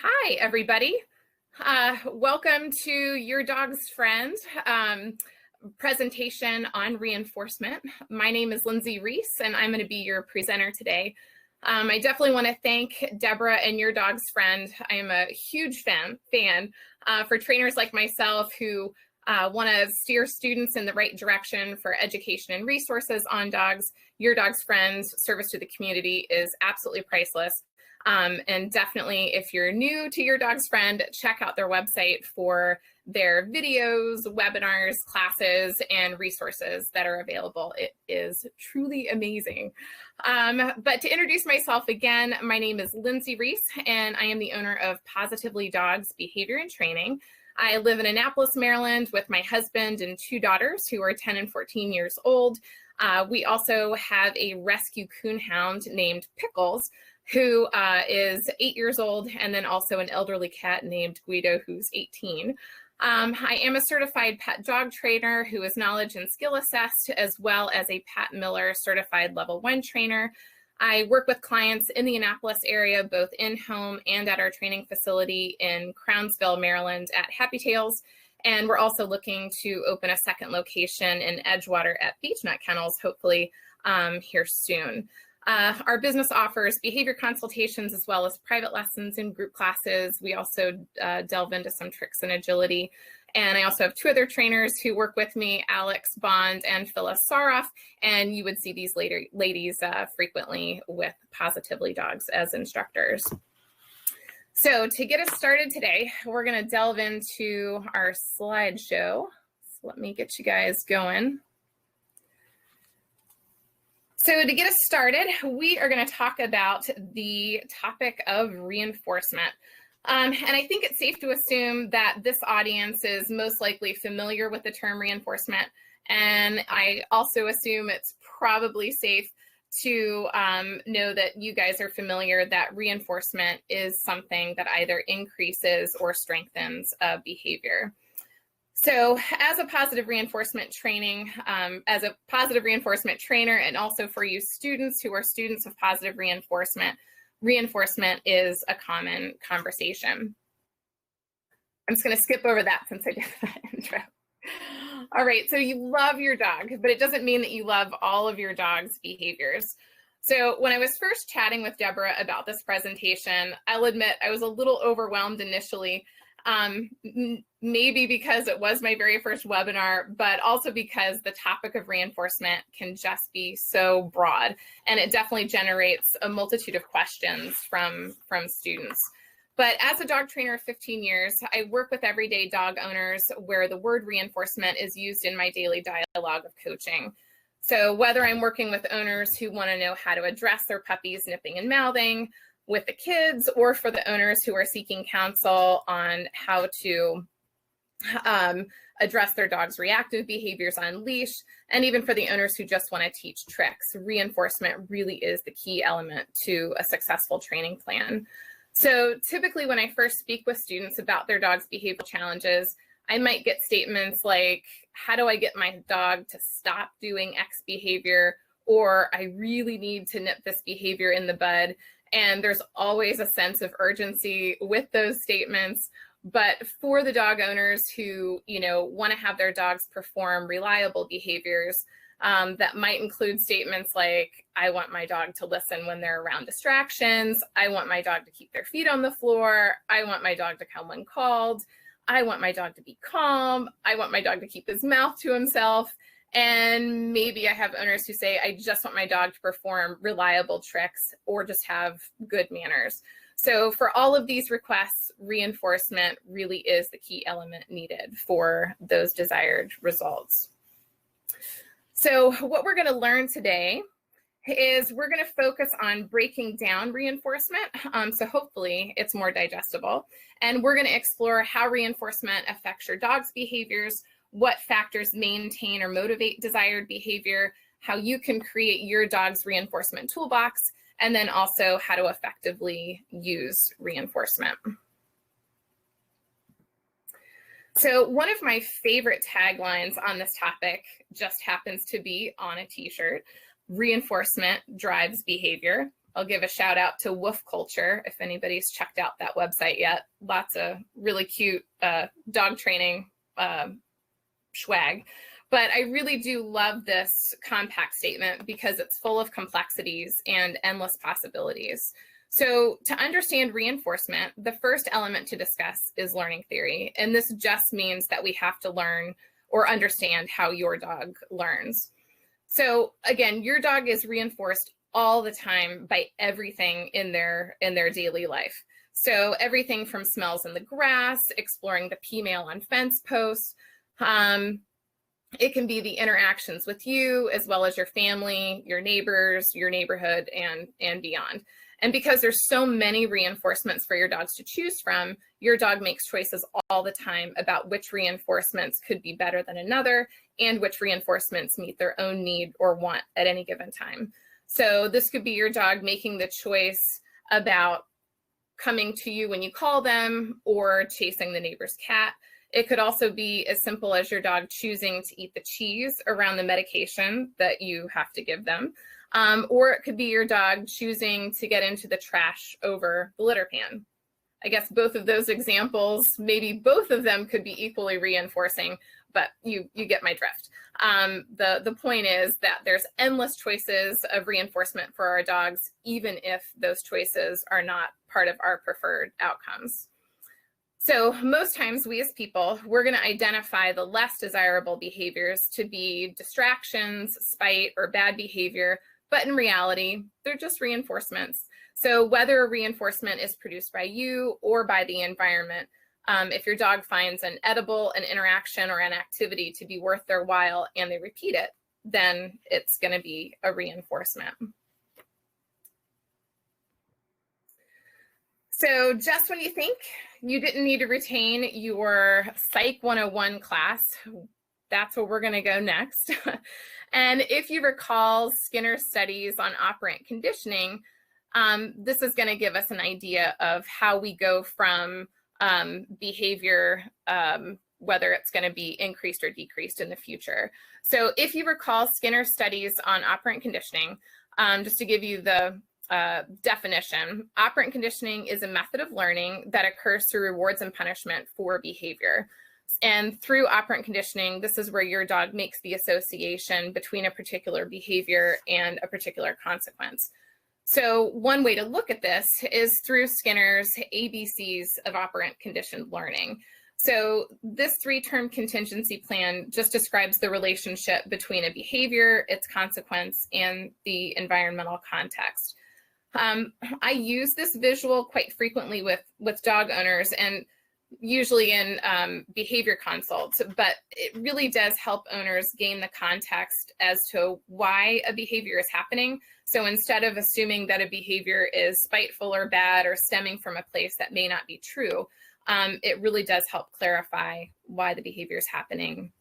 Hi, everybody. Welcome to Your Dog's Friend presentation on reinforcement. My name is Lindsey Reese, and I'm going to be your presenter today. I definitely want to thank Deborah and Your Dog's Friend. I am a huge fan for trainers like myself who want to steer students in the right direction for education and resources on dogs. Your Dog's Friend's service to the community is absolutely priceless. And definitely, if you're new to Your Dog's Friend, check out their website for their videos, webinars, classes, and resources that are available. It is truly amazing. But to introduce myself again, my name is Lindsey Reese, and I am the owner of Positively Dogs Behavior and Training. I live in Annapolis, Maryland with my husband and two daughters who are 10 and 14 years old. We also have a rescue coonhound named Pickles, who is 8 years old, and then also an elderly cat named Guido, who's 18. I am a certified pet dog trainer who is knowledge and skill assessed, as well as a Pat Miller certified level 1 trainer. I work with clients in the Annapolis area, both in-home and at our training facility in Crownsville, Maryland at Happy Tails. And we're also looking to open a second location in Edgewater at Beechnut Kennels, hopefully here soon. Our business offers behavior consultations as well as private lessons and group classes. We also delve into some tricks and agility. And I also have two other trainers who work with me, Alex Bond and Phyllis Saroff. And you would see these ladies frequently with Positively Dogs as instructors. So to get us started today, we're going to delve into our slideshow. So let me get you guys going. So to get us started, we are going to talk about the topic of reinforcement. And I think it's safe to assume that this audience is most likely familiar with the term reinforcement. And I also assume it's probably safe to know that you guys are familiar that reinforcement is something that either increases or strengthens a behavior. So as a positive reinforcement training, as a positive reinforcement trainer, and also for you students who are students of positive reinforcement, reinforcement is a common conversation. I'm just going to skip over that since I did that intro. All right, so you love your dog, but it doesn't mean that you love all of your dog's behaviors. So when I was first chatting with Deborah about this presentation, I'll admit I was a little overwhelmed initially. Maybe because it was my very first webinar, but also because the topic of reinforcement can just be so broad, and it definitely generates a multitude of questions from students. But as a dog trainer of 15 years, I work with everyday dog owners where the word reinforcement is used in my daily dialogue of coaching. So whether I'm working with owners who want to know how to address their puppies nipping and mouthing with the kids, or for the owners who are seeking counsel on how to address their dog's reactive behaviors on leash, and even for the owners who just want to teach tricks, reinforcement really is the key element to a successful training plan. So typically when I first speak with students about their dog's behavioral challenges, I might get statements like, how do I get my dog to stop doing X behavior? Or I really need to nip this behavior in the bud. And there's always a sense of urgency with those statements. But for the dog owners who, want to have their dogs perform reliable behaviors, that might include statements like, I want my dog to listen when they're around distractions. I want my dog to keep their feet on the floor. I want my dog to come when called. I want my dog to be calm. I want my dog to keep his mouth to himself. And maybe I have owners who say, I just want my dog to perform reliable tricks or just have good manners. So for all of these requests, reinforcement really is the key element needed for those desired results. So what we're going to learn today is we're going to focus on breaking down reinforcement. So hopefully it's more digestible. And we're going to explore how reinforcement affects your dog's behaviors, what factors maintain or motivate desired behavior, how you can create your dog's reinforcement toolbox, and then also how to effectively use reinforcement. So one of my favorite taglines on this topic just happens to be on a t-shirt. Reinforcement drives behavior. I'll give a shout out to Woof Culture if anybody's checked out that website yet. Lots of really cute dog training swag. But I really do love this compact statement because it's full of complexities and endless possibilities. So to understand reinforcement, the first element to discuss is learning theory. And this just means that we have to learn or understand how your dog learns. So again, your dog is reinforced all the time by everything in their daily life. So everything from smells in the grass, exploring the P-mail on fence posts, it can be the interactions with you as well as your family, your neighbors, your neighborhood, and beyond. And because there's so many reinforcements for your dogs to choose from, your dog makes choices all the time about which reinforcements could be better than another and which reinforcements meet their own need or want at any given time. So this could be your dog making the choice about coming to you when you call them or chasing the neighbor's cat. It could also be as simple as your dog choosing to eat the cheese around the medication that you have to give them. Or it could be your dog choosing to get into the trash over the litter pan. I guess both of those examples, maybe both of them could be equally reinforcing, but you get my drift. The point is that there's endless choices of reinforcement for our dogs, even if those choices are not part of our preferred outcomes. So most times we as people, we're going to identify the less desirable behaviors to be distractions, spite, or bad behavior, but in reality, they're just reinforcements. So whether a reinforcement is produced by you or by the environment, if your dog finds an edible, an interaction, or an activity to be worth their while and they repeat it, then it's going to be a reinforcement. So just when you think you didn't need to retain your Psych 101 class, that's where we're going to go next. And if you recall Skinner's studies on operant conditioning, this is going to give us an idea of how we go from behavior, whether it's going to be increased or decreased in the future. So if you recall Skinner's studies on operant conditioning, just to give you the definition, operant conditioning is a method of learning that occurs through rewards and punishment for behavior. And through operant conditioning, this is where your dog makes the association between a particular behavior and a particular consequence. So one way to look at this is through Skinner's ABCs of operant conditioned learning. So this 3-term contingency plan just describes the relationship between a behavior, its consequence, and the environmental context. I use this visual quite frequently with dog owners and usually in behavior consults, but it really does help owners gain the context as to why a behavior is happening. So instead of assuming that a behavior is spiteful or bad or stemming from a place that may not be true, it really does help clarify why the behavior is happening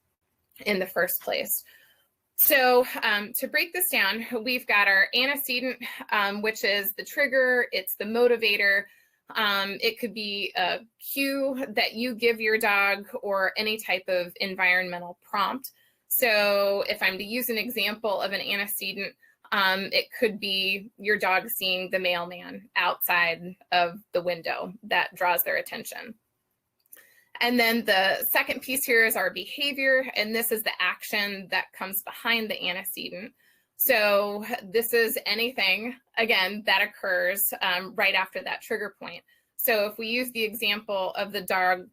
in the first place. So to break this down, we've got our antecedent, which is the trigger, it's the motivator. It could be a cue that you give your dog or any type of environmental prompt. So if I'm to use an example of an antecedent, it could be your dog seeing the mailman outside of the window that draws their attention. And then the second piece here is our behavior, and this is the action that comes behind the antecedent. So this is anything, again, that occurs right after that trigger point. So if we use the example of the dog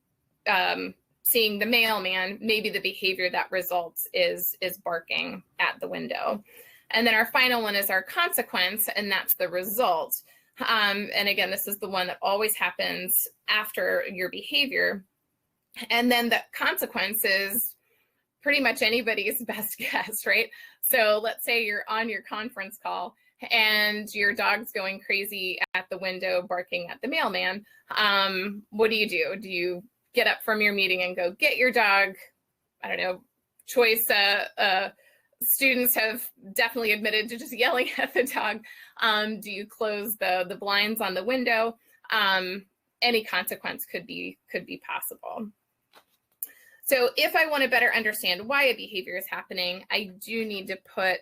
seeing the mailman, maybe the behavior that results is barking at the window. And then our final one is our consequence, and that's the result. And again, this is the one that always happens after your behavior. And then the consequence is pretty much anybody's best guess, right? So let's say you're on your conference call and your dog's going crazy at the window barking at the mailman. What do? Do you get up from your meeting and go get your dog? I don't know, choice students have definitely admitted to just yelling at the dog. Do you close the blinds on the window? Any consequence could be possible. So if I want to better understand why a behavior is happening, I do need to put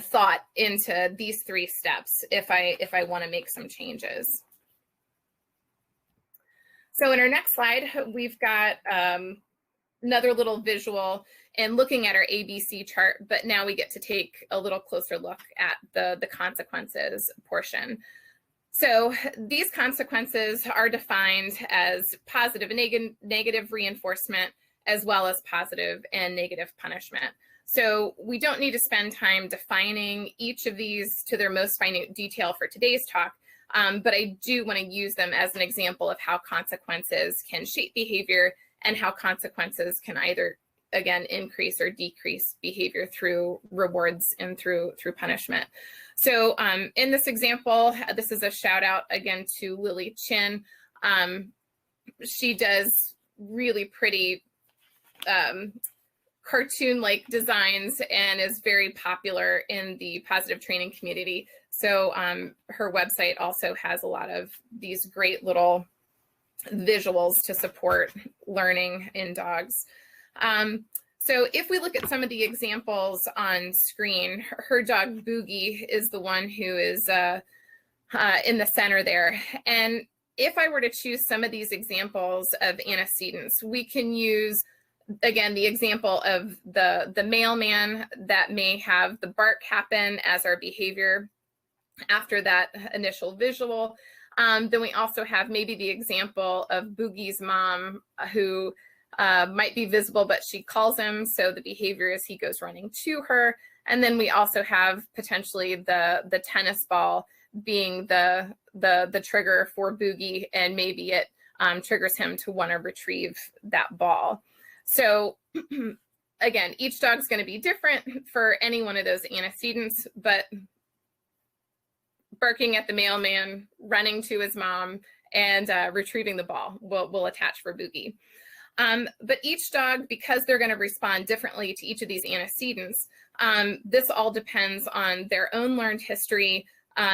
thought into these 3 steps if I want to make some changes. So in our next slide, we've got another little visual and looking at our ABC chart, but now we get to take a little closer look at the consequences portion. So these consequences are defined as positive and negative reinforcement, as well as positive and negative punishment. So we don't need to spend time defining each of these to their most minute detail for today's talk, but I do want to use them as an example of how consequences can shape behavior and how consequences can either, again, increase or decrease behavior through rewards and through punishment. So in this example, this is a shout out again to Lily Chin. She does really pretty cartoon-like designs and is very popular in the positive training community. So her website also has a lot of these great little visuals to support learning in dogs. So if we look at some of the examples on screen, her dog Boogie is the one who is in the center there. And if I were to choose some of these examples of antecedents, we can use, again, the example of the mailman that may have the bark happen as our behavior after that initial visual. Then we also have maybe the example of Boogie's mom who might be visible, but she calls him. So the behavior is he goes running to her. And then we also have potentially the tennis ball being the trigger for Boogie, and maybe it triggers him to want to retrieve that ball. So again, each dog's going to be different for any one of those antecedents, but barking at the mailman, running to his mom, and retrieving the ball will attach for Boogie. But each dog, because they're going to respond differently to each of these antecedents, this all depends on their own learned history,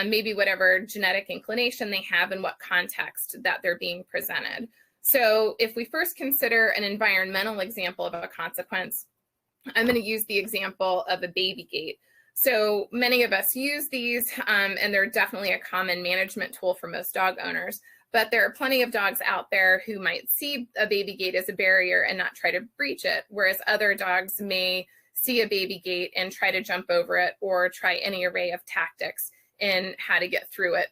maybe whatever genetic inclination they have and what context that they're being presented. So if we first consider an environmental example of a consequence, I'm going to use the example of a baby gate. So many of us use these, and they're definitely a common management tool for most dog owners. But there are plenty of dogs out there who might see a baby gate as a barrier and not try to breach it, whereas other dogs may see a baby gate and try to jump over it or try any array of tactics in how to get through it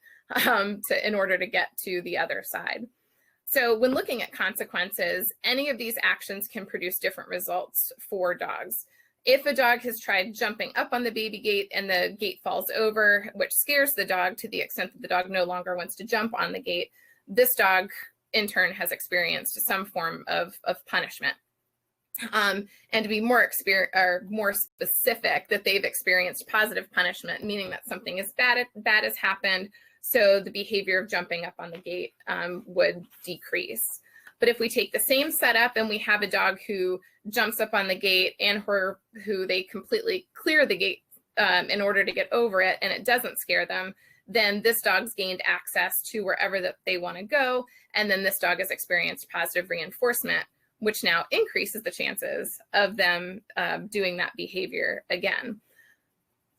in order to get to the other side. So when looking at consequences, any of these actions can produce different results for dogs. If a dog has tried jumping up on the baby gate and the gate falls over, which scares the dog to the extent that the dog no longer wants to jump on the gate, this dog in turn has experienced some form of punishment. And to be more specific, that they've experienced positive punishment, meaning that something is bad has happened, so the behavior of jumping up on the gate would decrease. But if we take the same setup and we have a dog who jumps up on the gate and who they completely clear the gate in order to get over it, and it doesn't scare them, then this dog's gained access to wherever that they want to go. And then this dog has experienced positive reinforcement, which now increases the chances of them doing that behavior again.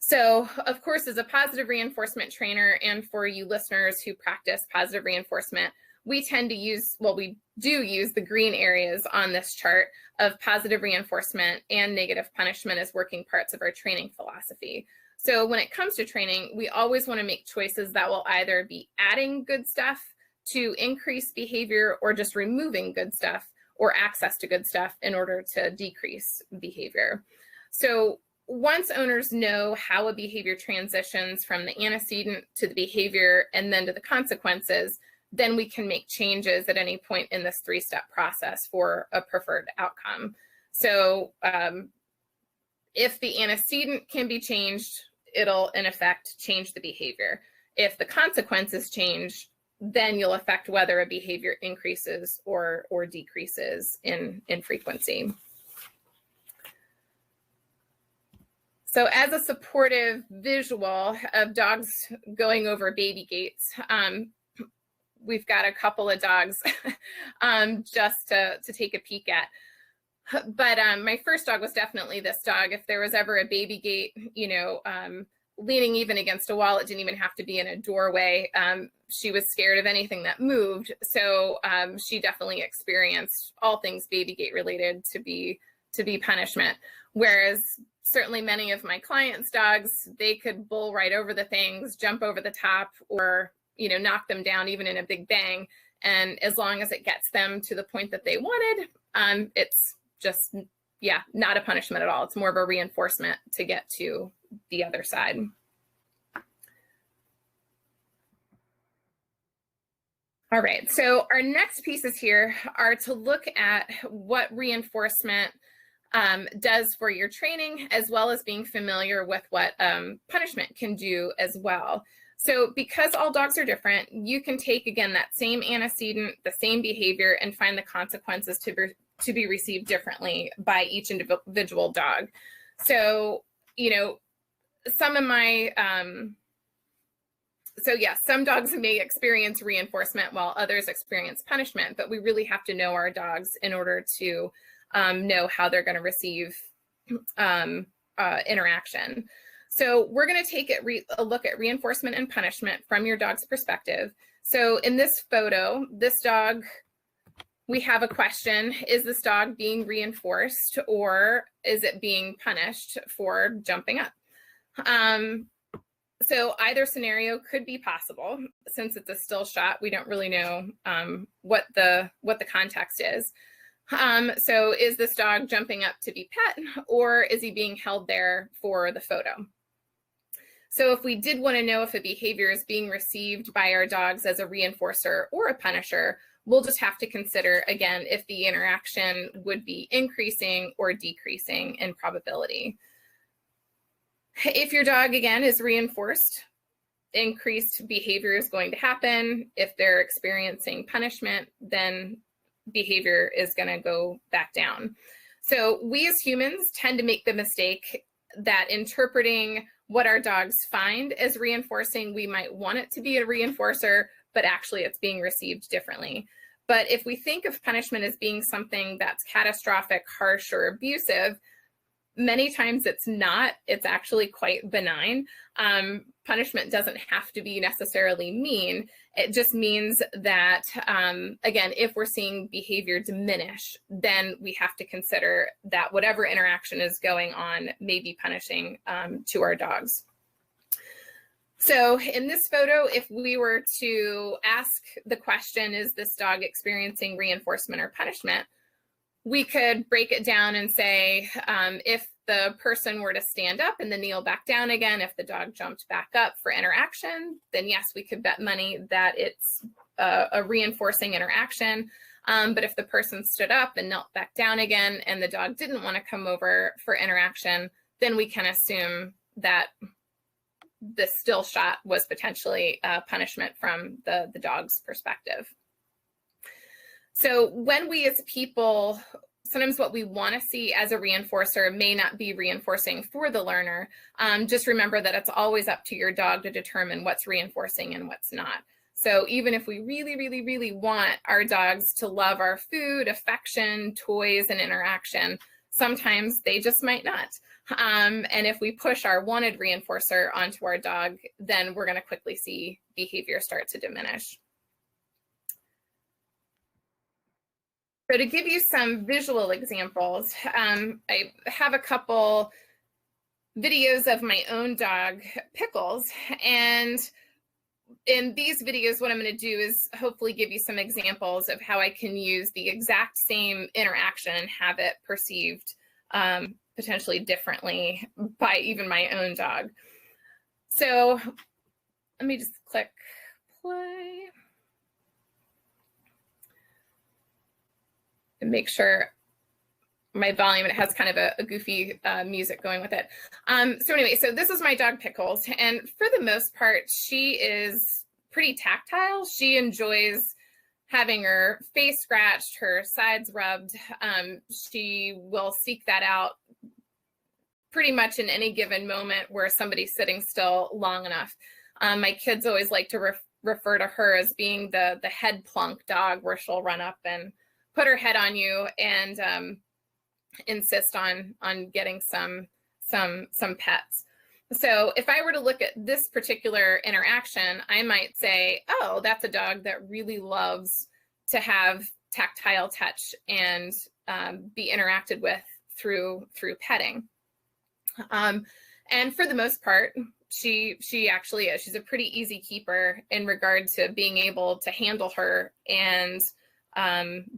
So, of course, as a positive reinforcement trainer, and for you listeners who practice positive reinforcement, we tend to use, well, we do use the green areas on this chart of positive reinforcement and negative punishment as working parts of our training philosophy. So when it comes to training, we always want to make choices that will either be adding good stuff to increase behavior or just removing good stuff or access to good stuff in order to decrease behavior. So once owners know how a behavior transitions from the antecedent to the behavior and then to the consequences, then we can make changes at any point in this 3-step process for a preferred outcome. So if the antecedent can be changed, it'll in effect change the behavior. If the consequences change, then you'll affect whether a behavior increases or decreases in frequency. So as a supportive visual of dogs going over baby gates, we've got a couple of dogs just to take a peek at. But my first dog was definitely this dog. If there was ever a baby gate, leaning even against a wall, it didn't even have to be in a doorway. She was scared of anything that moved. So she definitely experienced all things baby gate related to be punishment. Whereas certainly many of my clients' dogs, they could bull right over the things, jump over the top, or, knock them down even in a big bang. And as long as it gets them to the point that they wanted, it's just, not a punishment at all. It's more of a reinforcement to get to the other side. All right, so our next pieces here are to look at what reinforcement does for your training, as well as being familiar with what punishment can do as well. So because all dogs are different, you can take, again, that same antecedent, the same behavior, and find the consequences to be received differently by each individual dog. So, some of my, some dogs may experience reinforcement while others experience punishment, but we really have to know our dogs in order to know how they're going to receive interaction. So we're going to take a look at reinforcement and punishment from your dog's perspective. So in this photo, this dog, we have a question: is this dog being reinforced, or is it being punished for jumping up? So either scenario could be possible. Since it's a still shot, we don't really know what the context is. So is this dog jumping up to be pet, or is he being held there for the photo? So if we did want to know if a behavior is being received by our dogs as a reinforcer or a punisher, we'll just have to consider, again, if the interaction would be increasing or decreasing in probability. If your dog, again, is reinforced, increased behavior is going to happen. If they're experiencing punishment, then behavior is going to go back down. So we as humans tend to make the mistake that interpreting what our dogs find as reinforcing, we might want it to be a reinforcer, but actually it's being received differently. But if we think of punishment as being something that's catastrophic, harsh, or abusive, many times it's not. It's actually quite benign. Punishment doesn't have to be necessarily mean. It just means that, again, if we're seeing behavior diminish, then we have to consider that whatever interaction is going on may be punishing to our dogs. So in this photo, if we were to ask the question, is this dog experiencing reinforcement or punishment? We could break it down and say, if the person were to stand up and then kneel back down again, if the dog jumped back up for interaction, then yes, we could bet money that it's a reinforcing interaction. But if the person stood up and knelt back down again and the dog didn't want to come over for interaction, then we can assume that the still shot was potentially a punishment from the dog's perspective. So when we as people, sometimes what we want to see as a reinforcer may not be reinforcing for the learner. Just remember that it's always up to your dog to determine what's reinforcing and what's not. So even if we really, really, really want our dogs to love our food, affection, toys, and interaction, sometimes they just might not. And if we push our wanted reinforcer onto our dog, then we're going to quickly see behavior start to diminish. So to give you some visual examples, I have a couple videos of my own dog, Pickles, and in these videos, what I'm going to do is hopefully give you some examples of how I can use the exact same interaction and have it perceived potentially differently by even my own dog. So let me just click play and make sure my volume, it has kind of a goofy music going with it. So anyway, so this is my dog Pickles, and for the most part, she is pretty tactile. She enjoys having her face scratched, her sides rubbed. She will seek that out pretty much in any given moment where somebody's sitting still long enough. My kids always like to refer to her as being the head plunk dog, where she'll run up and put her head on you and insist on getting some pets. So if I were to look at this particular interaction, I might say, oh, that's a dog that really loves to have tactile touch and be interacted with through petting. And for the most part, she actually is. She's a pretty easy keeper in regard to being able to handle her and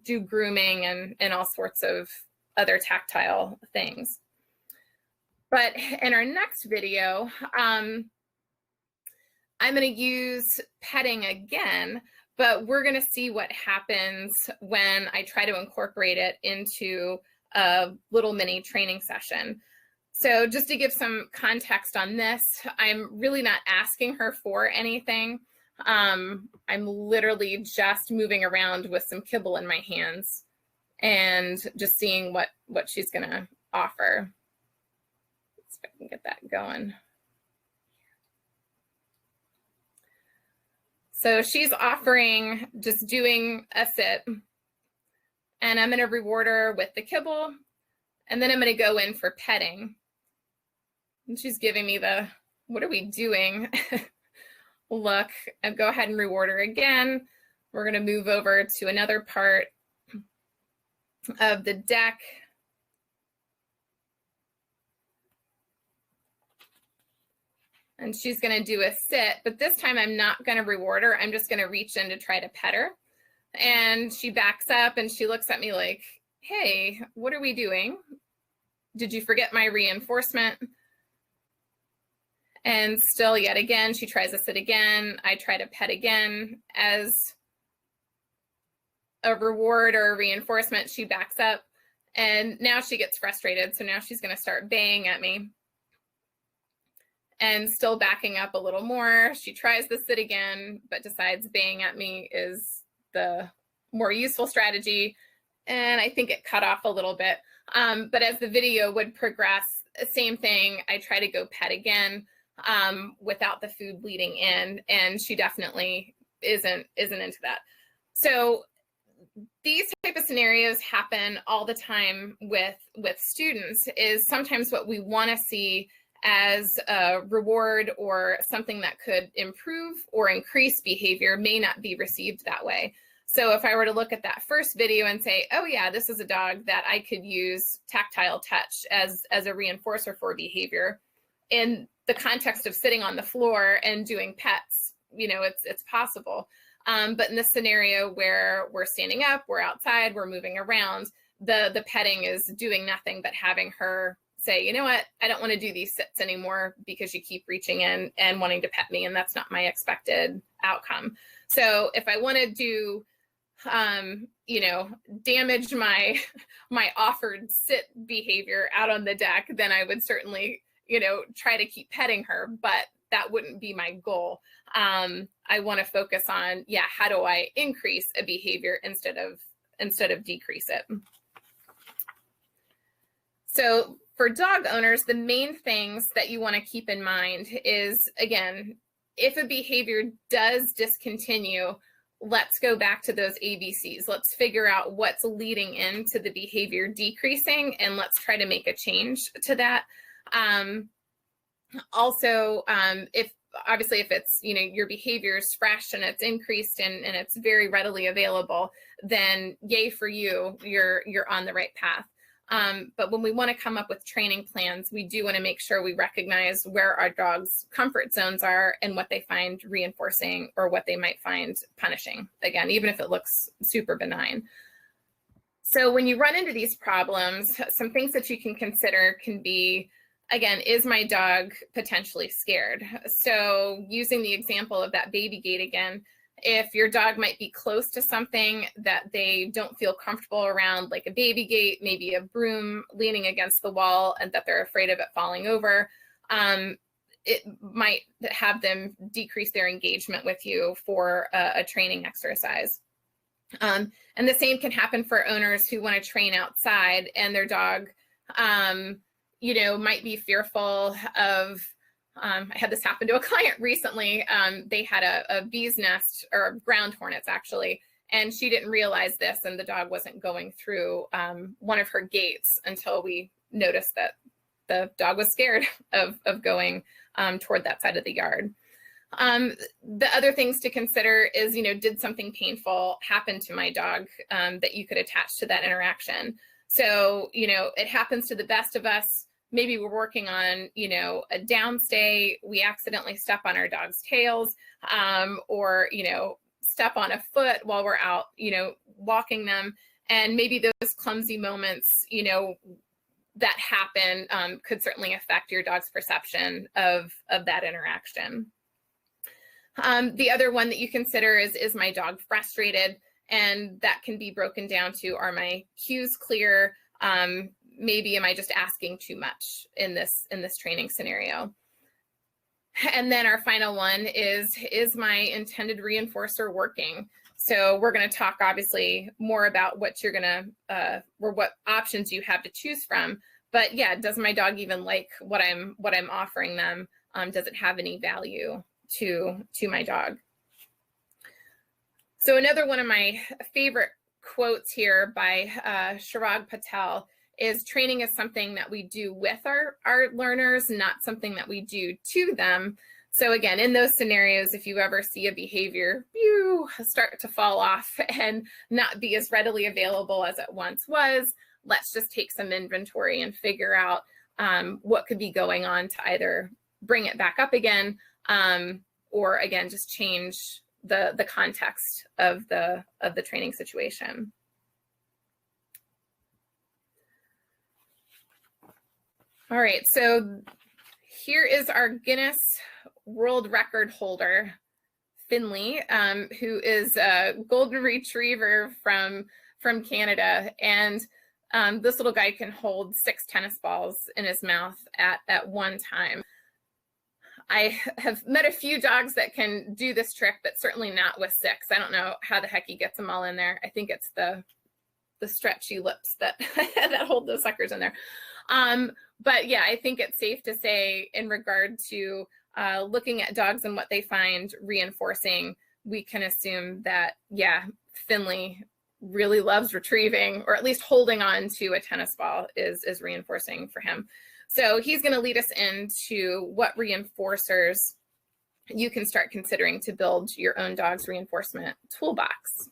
do grooming and all sorts of other tactile things. But in our next video, I'm going to use petting again, but we're going to see what happens when I try to incorporate it into a little mini training session. So just to give some context on this, I'm really not asking her for anything. I'm literally just moving around with some kibble in my hands and just seeing what she's going to offer. Let's see if I can get that going. So she's offering just doing a sit, and I'm going to reward her with the kibble, and then I'm going to go in for petting. And she's giving me the, what are we doing? Look, and go ahead and reward her again. We're going to move over to another part of the deck. And she's going to do a sit, but this time I'm not going to reward her. I'm just going to reach in to try to pet her. And she backs up and she looks at me like, hey, what are we doing? Did you forget my reinforcement? And still, yet again, she tries to sit again. I try to pet again. As a reward or a reinforcement, she backs up. And now she gets frustrated. So now she's going to start baying at me. And still backing up a little more. She tries to sit again, but decides baying at me is the more useful strategy. And I think it cut off a little bit. But as the video would progress, same thing. I try to go pet again without the food bleeding in. And she definitely isn't into that. So these type of scenarios happen all the time with students. Is sometimes what we want to see as a reward or something that could improve or increase behavior may not be received that way. So if I were to look at that first video and say, oh yeah, this is a dog that I could use tactile touch as a reinforcer for behavior, in the context of sitting on the floor and doing pets, you know, it's possible. But in this scenario where we're standing up, we're outside, we're moving around, the petting is doing nothing but having her say, you know what, I don't want to do these sits anymore because you keep reaching in and wanting to pet me, and that's not my expected outcome. So if I want to do, you know, damage my offered sit behavior out on the deck, then I would certainly, you know, try to keep petting her, but that wouldn't be my goal. I want to focus on, yeah, how do I increase a behavior instead of decrease it? So for dog owners, the main things that you want to keep in mind is, again, if a behavior does discontinue, let's go back to those ABCs. Let's figure out what's leading into the behavior decreasing, and let's try to make a change to that. Also, if it's, you know, your behavior is fresh and it's increased and it's very readily available, then yay for you, you're on the right path. But when we want to come up with training plans, we do want to make sure we recognize where our dog's comfort zones are and what they find reinforcing or what they might find punishing, again, even if it looks super benign. So when you run into these problems, some things that you can consider can be, again, is my dog potentially scared? So using the example of that baby gate again, if your dog might be close to something that they don't feel comfortable around, like a baby gate, maybe a broom leaning against the wall, and that they're afraid of it falling over, it might have them decrease their engagement with you for a training exercise. And the same can happen for owners who want to train outside and their dog, you know, might be fearful of, I had this happen to a client recently. They had a bee's nest, or ground hornets actually, And she didn't realize this, and the dog wasn't going through one of her gates until we noticed that the dog was scared of going toward that side of the yard. The other things to consider is, did something painful happen to my dog that you could attach to that interaction? So, it happens to the best of us. Maybe we're working on, a downstay, we accidentally step on our dog's tails, or, step on a foot while we're out, walking them. And maybe those clumsy moments, that happen could certainly affect your dog's perception of that interaction. The other one that you consider is my dog frustrated? And that can be broken down to, are my cues clear? Maybe am I just asking too much in this training scenario? And then our final one is my intended reinforcer working? So we're going to talk obviously more about what you're going to, or what options you have to choose from. But yeah, does my dog even like what I'm offering them? Does it have any value to my dog? So another one of my favorite quotes here by Chirag Patel is, training is something that we do with our learners, not something that we do to them. So again, in those scenarios, if you ever see a behavior start to fall off and not be as readily available as it once was, let's just take some inventory and figure out what could be going on to either bring it back up again, or again, just change the context of the training situation. All right, so here is our Guinness World Record holder, Finley, who is a golden retriever from Canada. And this little guy can hold 6 tennis balls in his mouth at one time. I have met a few dogs that can do this trick, but certainly not with 6. I don't know how the heck he gets them all in there. I think it's the stretchy lips that that hold those suckers in there. But yeah, I think it's safe to say, in regard to looking at dogs and what they find reinforcing, we can assume that, yeah, Finley really loves retrieving, or at least holding on to a tennis ball is reinforcing for him. So he's going to lead us into what reinforcers you can start considering to build your own dog's reinforcement toolbox.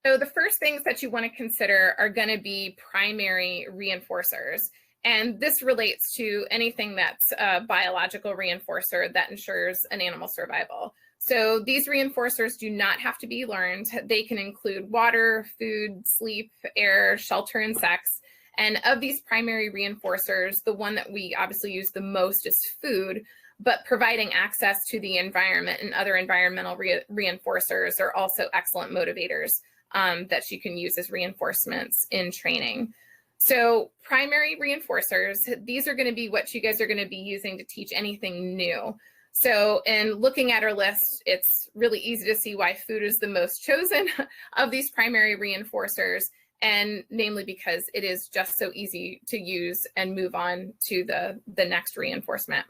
So the first things that you want to consider are going to be primary reinforcers. And this relates to anything that's a biological reinforcer that ensures an animal survival. So these reinforcers do not have to be learned. They can include water, food, sleep, air, shelter, and sex. And of these primary reinforcers, the one that we obviously use the most is food, but providing access to the environment and other environmental reinforcers are also excellent motivators that you can use as reinforcements in training. So primary reinforcers, these are going to be what you guys are going to be using to teach anything new. So in looking at our list, it's really easy to see why food is the most chosen of these primary reinforcers, and namely because it is just so easy to use and move on to the next reinforcement.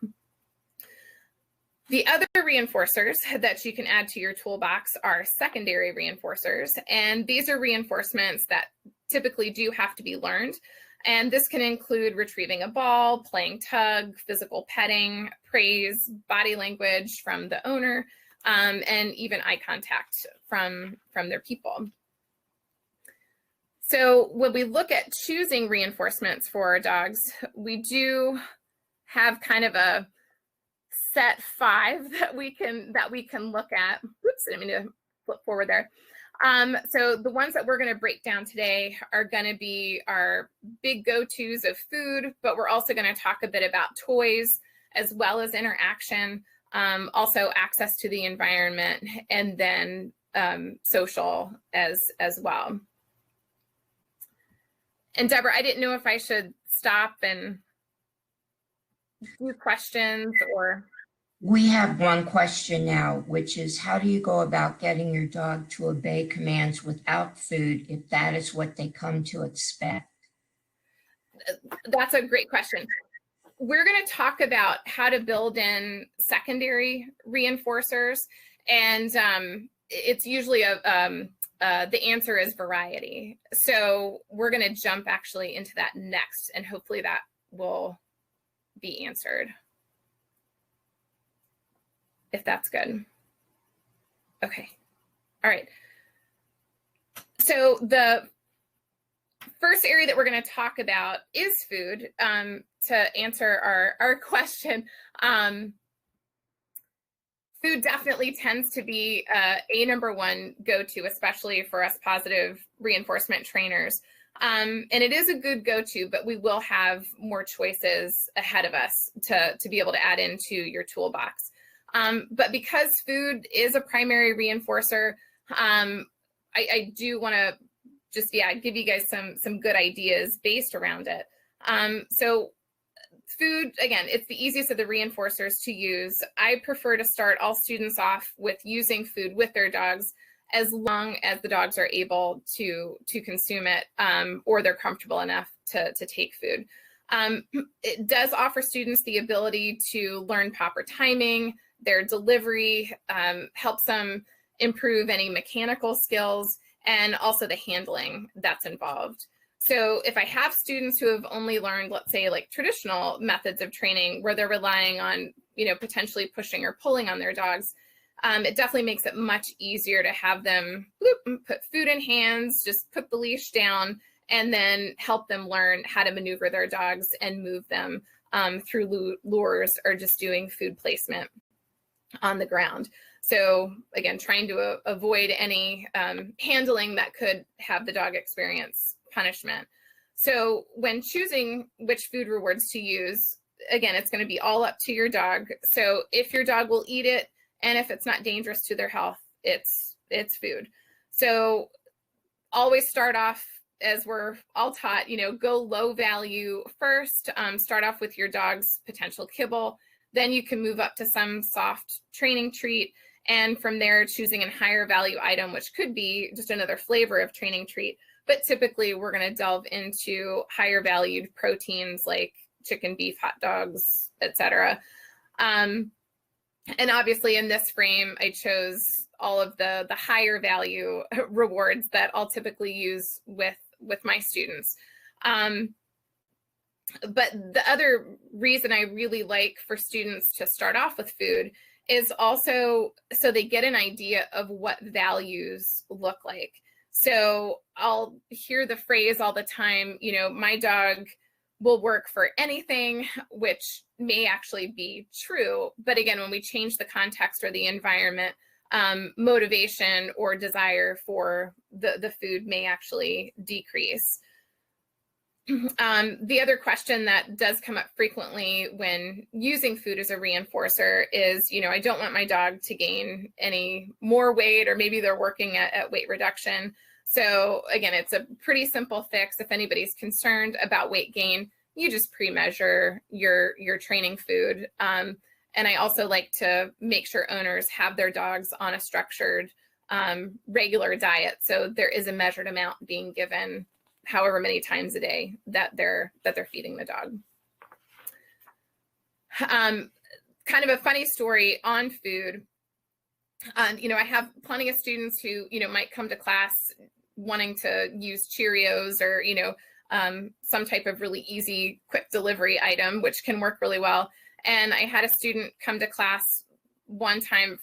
The other reinforcers that you can add to your toolbox are secondary reinforcers, and these are reinforcements that typically do have to be learned. And this can include retrieving a ball, playing tug, physical petting, praise, body language from the owner, and even eye contact from their people. So when we look at choosing reinforcements for our dogs, we do have kind of a set 5 that we can look at. Oops, I didn't mean to flip forward there. So the ones that we're going to break down today are going to be our big go-tos of food, but we're also going to talk a bit about toys as well as interaction, also access to the environment, and then social as well. And Deborah, I didn't know if I should stop and do questions or... We have one question now, which is, how do you go about getting your dog to obey commands without food if that is what they come to expect? That's a great question. We're going to talk about how to build in secondary reinforcers. And it's usually the answer is variety. So we're going to jump actually into that next, and hopefully that will be answered, if that's good. Okay. All right. So the first area that we're going to talk about is food. To answer our question, food definitely tends to be a number one go-to, especially for us positive reinforcement trainers. And it is a good go-to, but we will have more choices ahead of us to be able to add into your toolbox. But because food is a primary reinforcer, I do want to just, give you guys some good ideas based around it. So food, again, it's the easiest of the reinforcers to use. I prefer to start all students off with using food with their dogs as long as the dogs are able to consume it, or they're comfortable enough to take food. It does offer students the ability to learn proper timing, their delivery, helps them improve any mechanical skills, and also the handling that's involved. So if I have students who have only learned, let's say, like traditional methods of training where they're relying on, potentially pushing or pulling on their dogs, it definitely makes it much easier to have them put food in hands, just put the leash down, and then help them learn how to maneuver their dogs and move them through lures or just doing food placement on the ground. So again, trying to avoid any handling that could have the dog experience punishment. So when choosing which food rewards to use, again, it's going to be all up to your dog. So if your dog will eat it, and if it's not dangerous to their health, it's food. So always start off, as we're all taught, go low value first. Start off with your dog's potential kibble. Then you can move up to some soft training treat. And from there, choosing a higher value item, which could be just another flavor of training treat. But typically, we're going to delve into higher valued proteins like chicken, beef, hot dogs, etc. And obviously, in this frame, I chose all of the higher value rewards that I'll typically use with my students. But the other reason I really like for students to start off with food is also so they get an idea of what values look like. So I'll hear the phrase all the time, my dog will work for anything, which may actually be true. But again, when we change the context or the environment, motivation or desire for the food may actually decrease. The other question that does come up frequently when using food as a reinforcer is, I don't want my dog to gain any more weight, or maybe they're working at weight reduction. So again, it's a pretty simple fix. If anybody's concerned about weight gain, you just pre-measure your training food. And I also like to make sure owners have their dogs on a structured, regular diet. So there is a measured amount being given however many times a day that they're feeding the dog. Kind of a funny story on food. I have plenty of students who, might come to class wanting to use Cheerios or, some type of really easy, quick delivery item, which can work really well. And I had a student come to class one time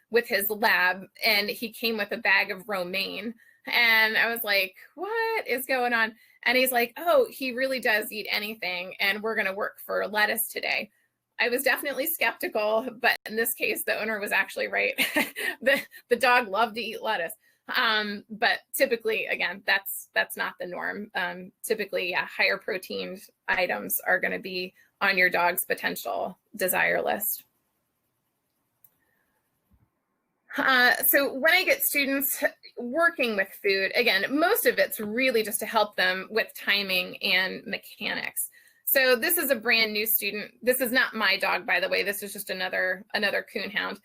with his lab, and he came with a bag of romaine. And I was like, what is going on? And he's like, oh, he really does eat anything, and we're going to work for lettuce today. I was definitely skeptical, but in this case, the owner was actually right. the dog loved to eat lettuce. But typically, again, that's not the norm. Typically, higher protein items are going to be on your dog's potential desire list. So when I get students working with food, again, most of it's really just to help them with timing and mechanics. So this is a brand new student. This is not my dog, by the way. This is just another coonhound.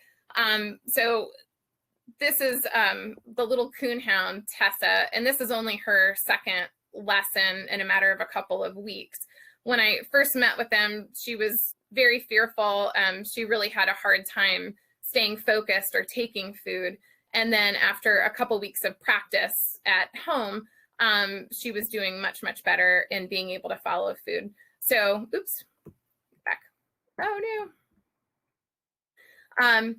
So this is the little coonhound, Tessa, and this is only her second lesson in a matter of a couple of weeks. When I first met with them, she was very fearful. She really had a hard time staying focused or taking food. And then after a couple weeks of practice at home, she was doing much, much better in being able to follow food. So, oops, back. Oh no.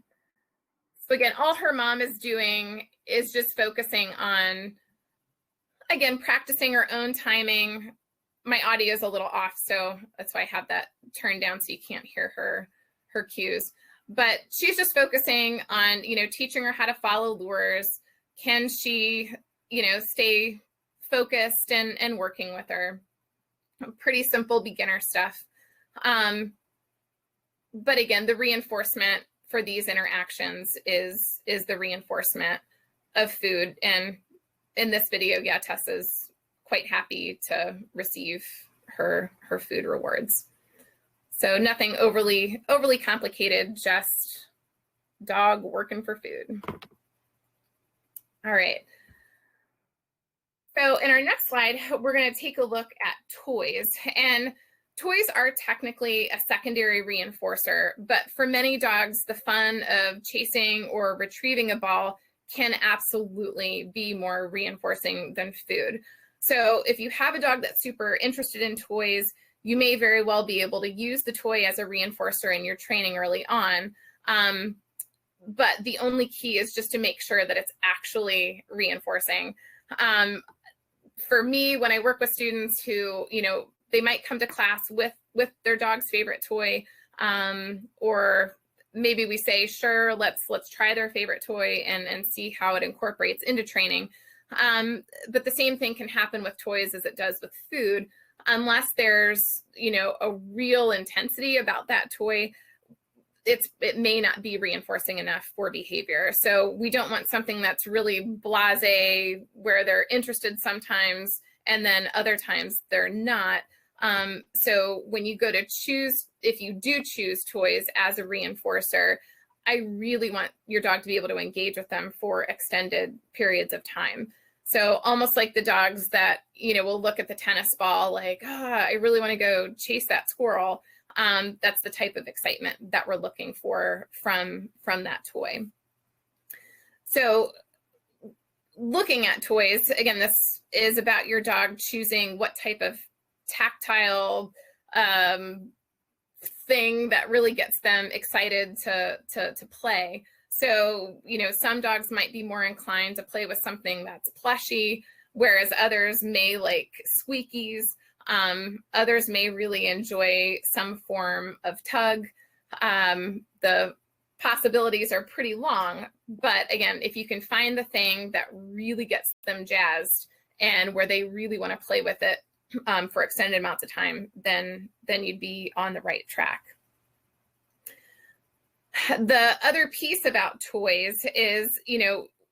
So again, all her mom is doing is just focusing on, again, practicing her own timing. My audio is a little off, so that's why I have that turned down so you can't hear her cues. But she's just focusing on, teaching her how to follow lures. Can she, stay focused and working with her? Pretty simple beginner stuff. But again, the reinforcement for these interactions is the reinforcement of food. And in this video, yeah, Tessa's quite happy to receive her food rewards. So nothing overly complicated, just dog working for food. All right. So in our next slide, we're going to take a look at toys. And toys are technically a secondary reinforcer, but for many dogs, the fun of chasing or retrieving a ball can absolutely be more reinforcing than food. So if you have a dog that's super interested in toys, you may very well be able to use the toy as a reinforcer in your training early on. But the only key is just to make sure that it's actually reinforcing. For me, when I work with students who, they might come to class with their dog's favorite toy, or maybe we say, sure, let's try their favorite toy and see how it incorporates into training. But the same thing can happen with toys as it does with food. Unless there's, a real intensity about that toy, it may not be reinforcing enough for behavior. So we don't want something that's really blasé, where they're interested sometimes and then other times they're not. So when you go to choose, if you do choose toys as a reinforcer, I really want your dog to be able to engage with them for extended periods of time. So almost like the dogs that, will look at the tennis ball like, I really want to go chase that squirrel. That's the type of excitement that we're looking for from that toy. So looking at toys, again, this is about your dog choosing what type of tactile thing that really gets them excited to play. So, some dogs might be more inclined to play with something that's plushy, whereas others may like squeakies. Others may really enjoy some form of tug. The possibilities are pretty long, but again, if you can find the thing that really gets them jazzed and where they really want to play with it for extended amounts of time, then you'd be on the right track. The other piece about toys is,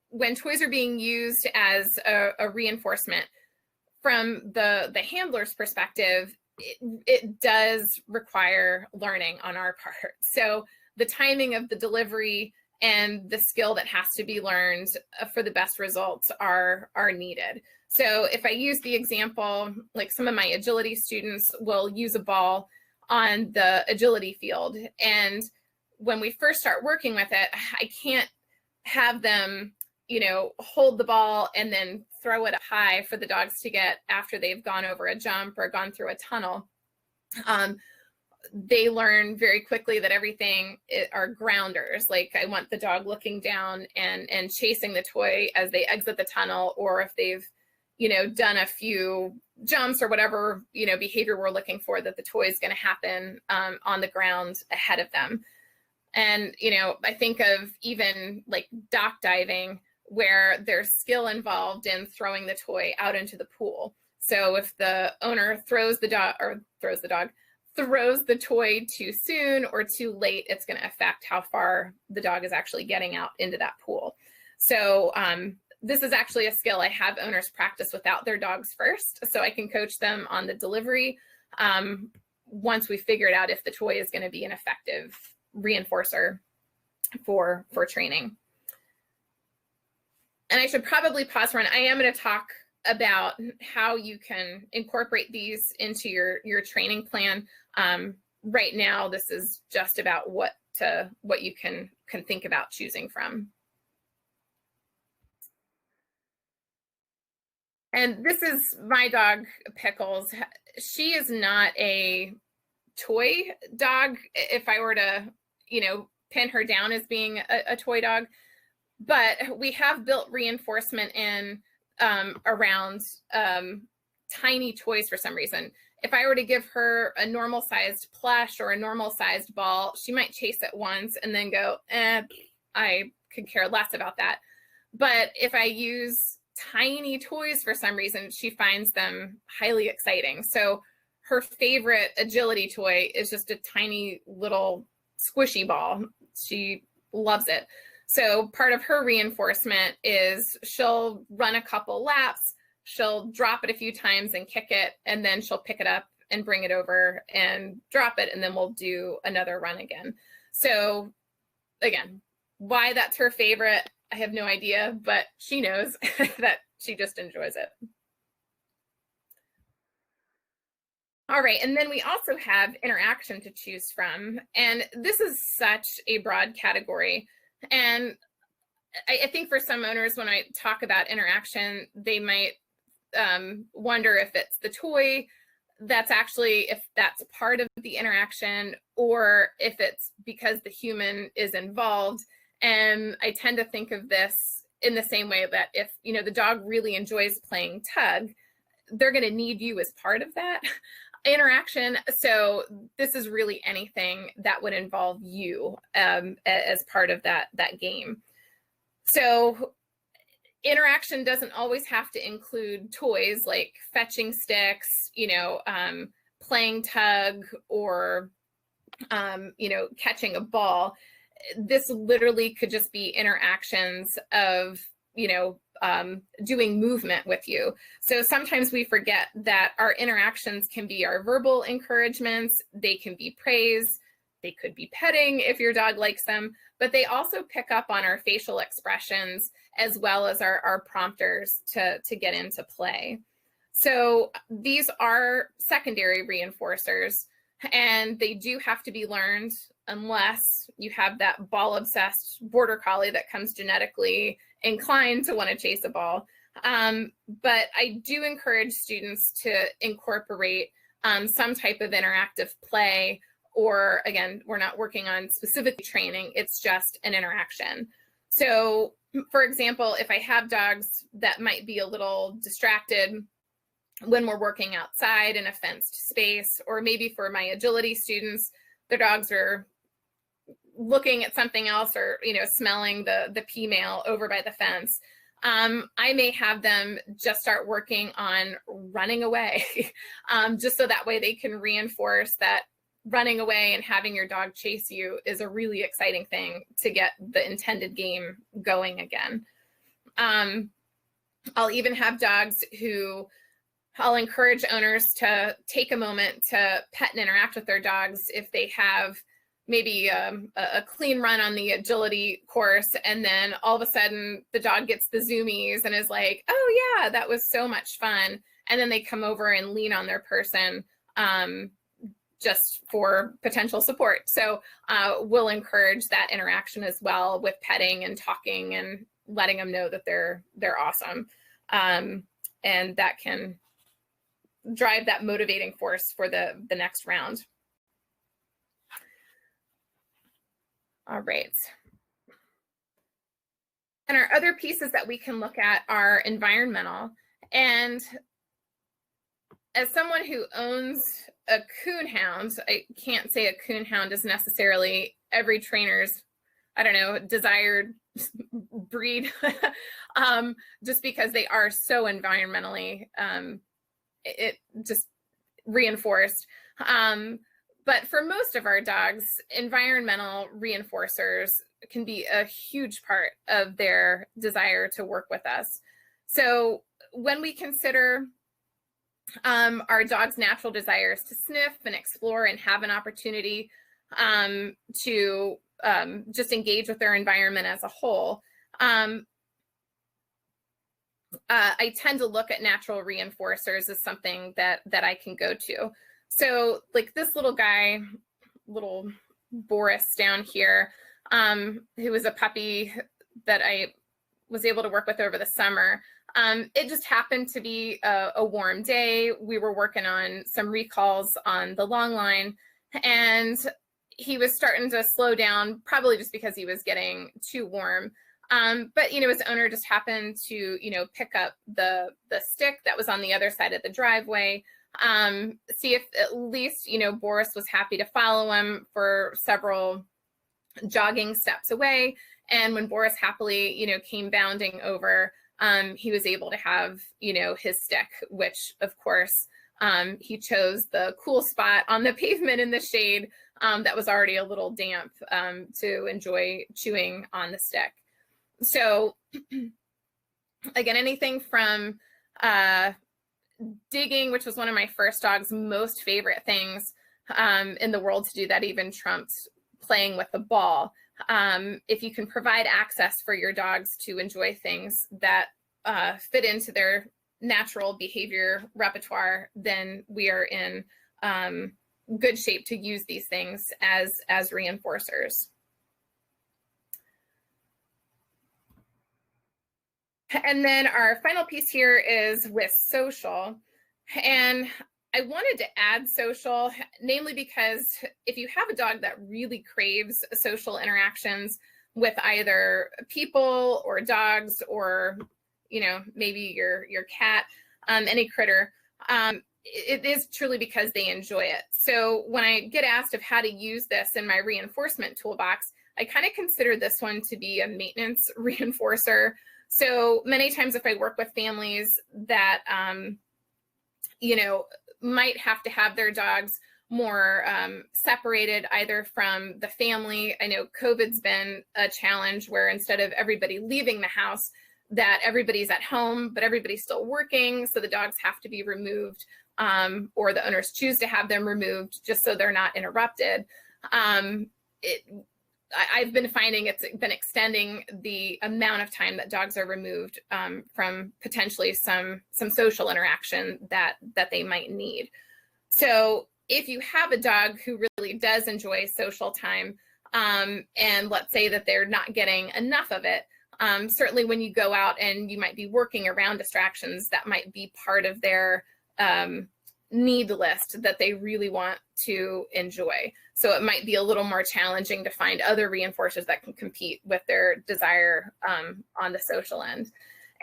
when toys are being used as a reinforcement, from the handler's perspective, it does require learning on our part. So the timing of the delivery and the skill that has to be learned for the best results are needed. So if I use the example, like some of my agility students will use a ball on the agility field, and when we first start working with it, I can't have them, hold the ball and then throw it high for the dogs to get after they've gone over a jump or gone through a tunnel. They learn very quickly that everything are grounders. Like I want the dog looking down and chasing the toy as they exit the tunnel, or if they've, done a few jumps or whatever, behavior we're looking for, that the toy is going to happen on the ground ahead of them. And, I think of even like dock diving, where there's skill involved in throwing the toy out into the pool. So if the owner throws the toy too soon or too late, it's going to affect how far the dog is actually getting out into that pool. So this is actually a skill I have owners practice without their dogs first, so I can coach them on the delivery once we figured out if the toy is going to be an effective reinforcer for training. And I should probably pause for I am going to talk about how you can incorporate these into your training plan. Right now, this is just about what to what you can think about choosing from. And this is my dog, Pickles. She is not a toy dog if I were to, you know, pin her down as being a toy dog. But we have built reinforcement in around tiny toys for some reason. If I were to give her a normal sized plush or a normal sized ball, she might chase it once and then go, I could care less about that. But if I use tiny toys for some reason, she finds them highly exciting. So her favorite agility toy is just a tiny little squishy ball. She loves it. So part of her reinforcement is she'll run a couple laps, she'll drop it a few times and kick it, and then she'll pick it up and bring it over and drop it, and then we'll do another run again. So again, why that's her favorite, I have no idea, but she knows that she just enjoys it. All right, and then we also have interaction to choose from. And this is such a broad category. And I think for some owners, when I talk about interaction, they might wonder if it's the toy that's actually, if that's part of the interaction, or if it's because the human is involved. And I tend to think of this in the same way that if, you know, the dog really enjoys playing tug, they're going to need you as part of that interaction. So this is really anything that would involve you as part of that game. So interaction doesn't always have to include toys like fetching sticks, you know, playing tug, or, you know, catching a ball. This literally could just be interactions of, you know, doing movement with you. So sometimes we forget that our interactions can be our verbal encouragements, they can be praise, they could be petting if your dog likes them, but they also pick up on our facial expressions as well as our prompters to get into play. So these are secondary reinforcers, and they do have to be learned unless you have that ball obsessed border collie that comes genetically inclined to want to chase a ball. But I do encourage students to incorporate some type of interactive play, or again, we're not working on specific training, it's just an interaction. So for example, if I have dogs that might be a little distracted when we're working outside in a fenced space, or maybe for my agility students, their dogs are looking at something else, or, you know, smelling the female over by the fence, I may have them just start working on running away, just so that way they can reinforce that running away and having your dog chase you is a really exciting thing to get the intended game going again. I'll even have dogs who I'll encourage owners to take a moment to pet and interact with their dogs if they have maybe a clean run on the agility course, and then all of a sudden the dog gets the zoomies and is like, oh yeah, that was so much fun. And then they come over and lean on their person just for potential support. So we'll encourage that interaction as well with petting and talking and letting them know that they're awesome. And that can drive that motivating force for the next round. All right. And our other pieces that we can look at are environmental. And as someone who owns a coonhound, I can't say a coonhound is necessarily every trainer's, I don't know, desired breed, just because they are so environmentally, it just reinforced. But for most of our dogs, environmental reinforcers can be a huge part of their desire to work with us. So when we consider our dog's natural desires to sniff and explore and have an opportunity to just engage with their environment as a whole, I tend to look at natural reinforcers as something that I can go to. So like this little guy, little Boris down here, who was a puppy that I was able to work with over the summer. It just happened to be a warm day. We were working on some recalls on the long line, and he was starting to slow down, probably just because he was getting too warm. But, his owner just happened to, pick up the stick that was on the other side of the driveway, see if at least, Boris was happy to follow him for several jogging steps away. And when Boris happily, came bounding over, he was able to have, his stick, which of course, he chose the cool spot on the pavement in the shade that was already a little damp to enjoy chewing on the stick. So again, anything from digging, which was one of my first dog's most favorite things in the world to do, that even trumped playing with the ball. If you can provide access for your dogs to enjoy things that fit into their natural behavior repertoire, then we are in good shape to use these things as reinforcers. And then our final piece here is with social. And I wanted to add social, namely because if you have a dog that really craves social interactions with either people or dogs or, maybe your cat, any critter, it is truly because they enjoy it. So when I get asked of how to use this in my reinforcement toolbox, I kind of consider this one to be a maintenance reinforcer. So many times if I work with families that, might have to have their dogs more separated either from the family. I know COVID's been a challenge where instead of everybody leaving the house, that everybody's at home, but everybody's still working. So the dogs have to be removed or the owners choose to have them removed just so they're not interrupted. I've been finding it's been extending the amount of time that dogs are removed from potentially some social interaction that they might need. So if you have a dog who really does enjoy social time, and let's say that they're not getting enough of it, certainly when you go out and you might be working around distractions, that might be part of their need list that they really want to enjoy. So it might be a little more challenging to find other reinforcers that can compete with their desire on the social end.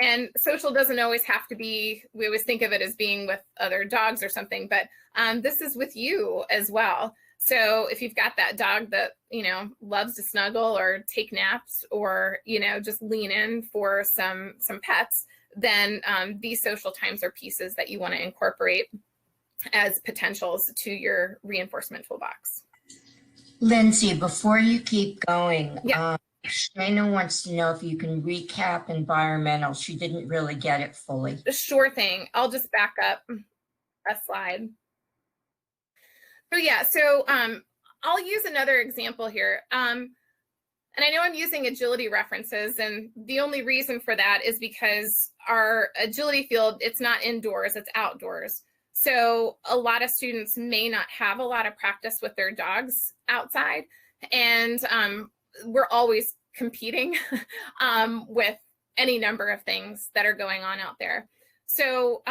And social doesn't always have to be, we always think of it as being with other dogs or something, but this is with you as well. So if you've got that dog that, loves to snuggle or take naps or, just lean in for some pets, then these social times are pieces that you want to incorporate as potentials to your reinforcement toolbox. Lindsey, before you keep going, yeah. Shana wants to know if you can recap environmental. She didn't really get it fully. Sure thing. I'll just back up a slide. So I'll use another example here. And I know I'm using agility references, and the only reason for that is because our agility field, it's not indoors, it's outdoors. So a lot of students may not have a lot of practice with their dogs outside, and we're always competing with any number of things that are going on out there. So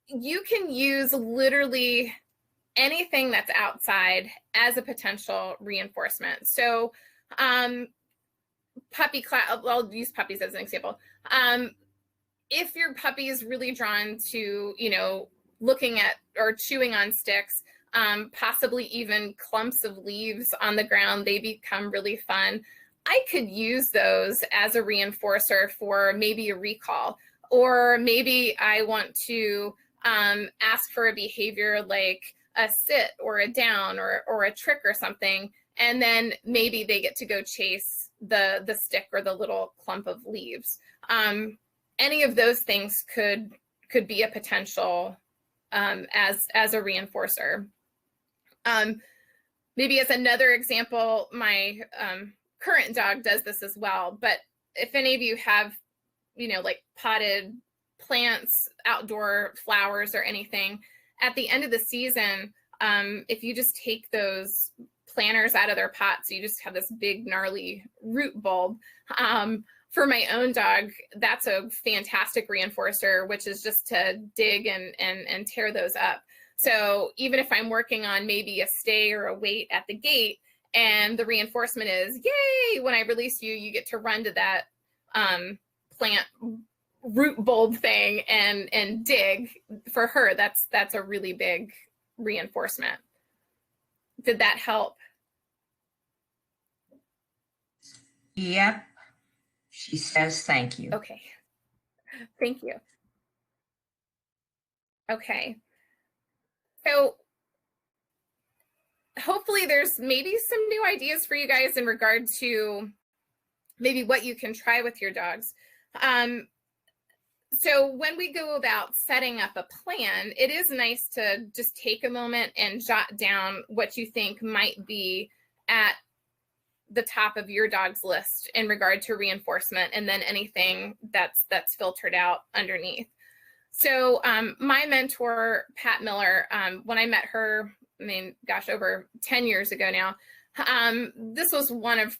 you can use literally anything that's outside as a potential reinforcement. So puppy class, I'll use puppies as an example. If your puppy is really drawn to, looking at or chewing on sticks, possibly even clumps of leaves on the ground, they become really fun. I could use those as a reinforcer for maybe a recall, or maybe I want to ask for a behavior like a sit or a down or a trick or something, and then maybe they get to go chase the stick or the little clump of leaves. Any of those things could be a potential as a reinforcer. Maybe as another example, my current dog does this as well, but if any of you have, like potted plants, outdoor flowers or anything, at the end of the season, if you just take those planters out of their pot, so you just have this big gnarly root bulb. For my own dog, that's a fantastic reinforcer, which is just to dig and tear those up. So even if I'm working on maybe a stay or a wait at the gate, and the reinforcement is, yay, when I release you, you get to run to that plant root bulb thing and dig. For her, that's a really big reinforcement. Did that help? Yep. She says thank you. Okay. Thank you. Okay. So hopefully there's maybe some new ideas for you guys in regard to maybe what you can try with your dogs. So when we go about setting up a plan, it is nice to just take a moment and jot down what you think might be at the top of your dog's list in regard to reinforcement, and then anything that's filtered out underneath. So my mentor, Pat Miller, when I met her, I mean, gosh, over 10 years ago now, this was one of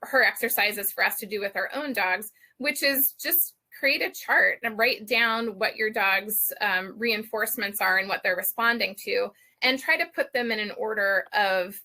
her exercises for us to do with our own dogs, which is just create a chart and write down what your dog's reinforcements are and what they're responding to, and try to put them in an order of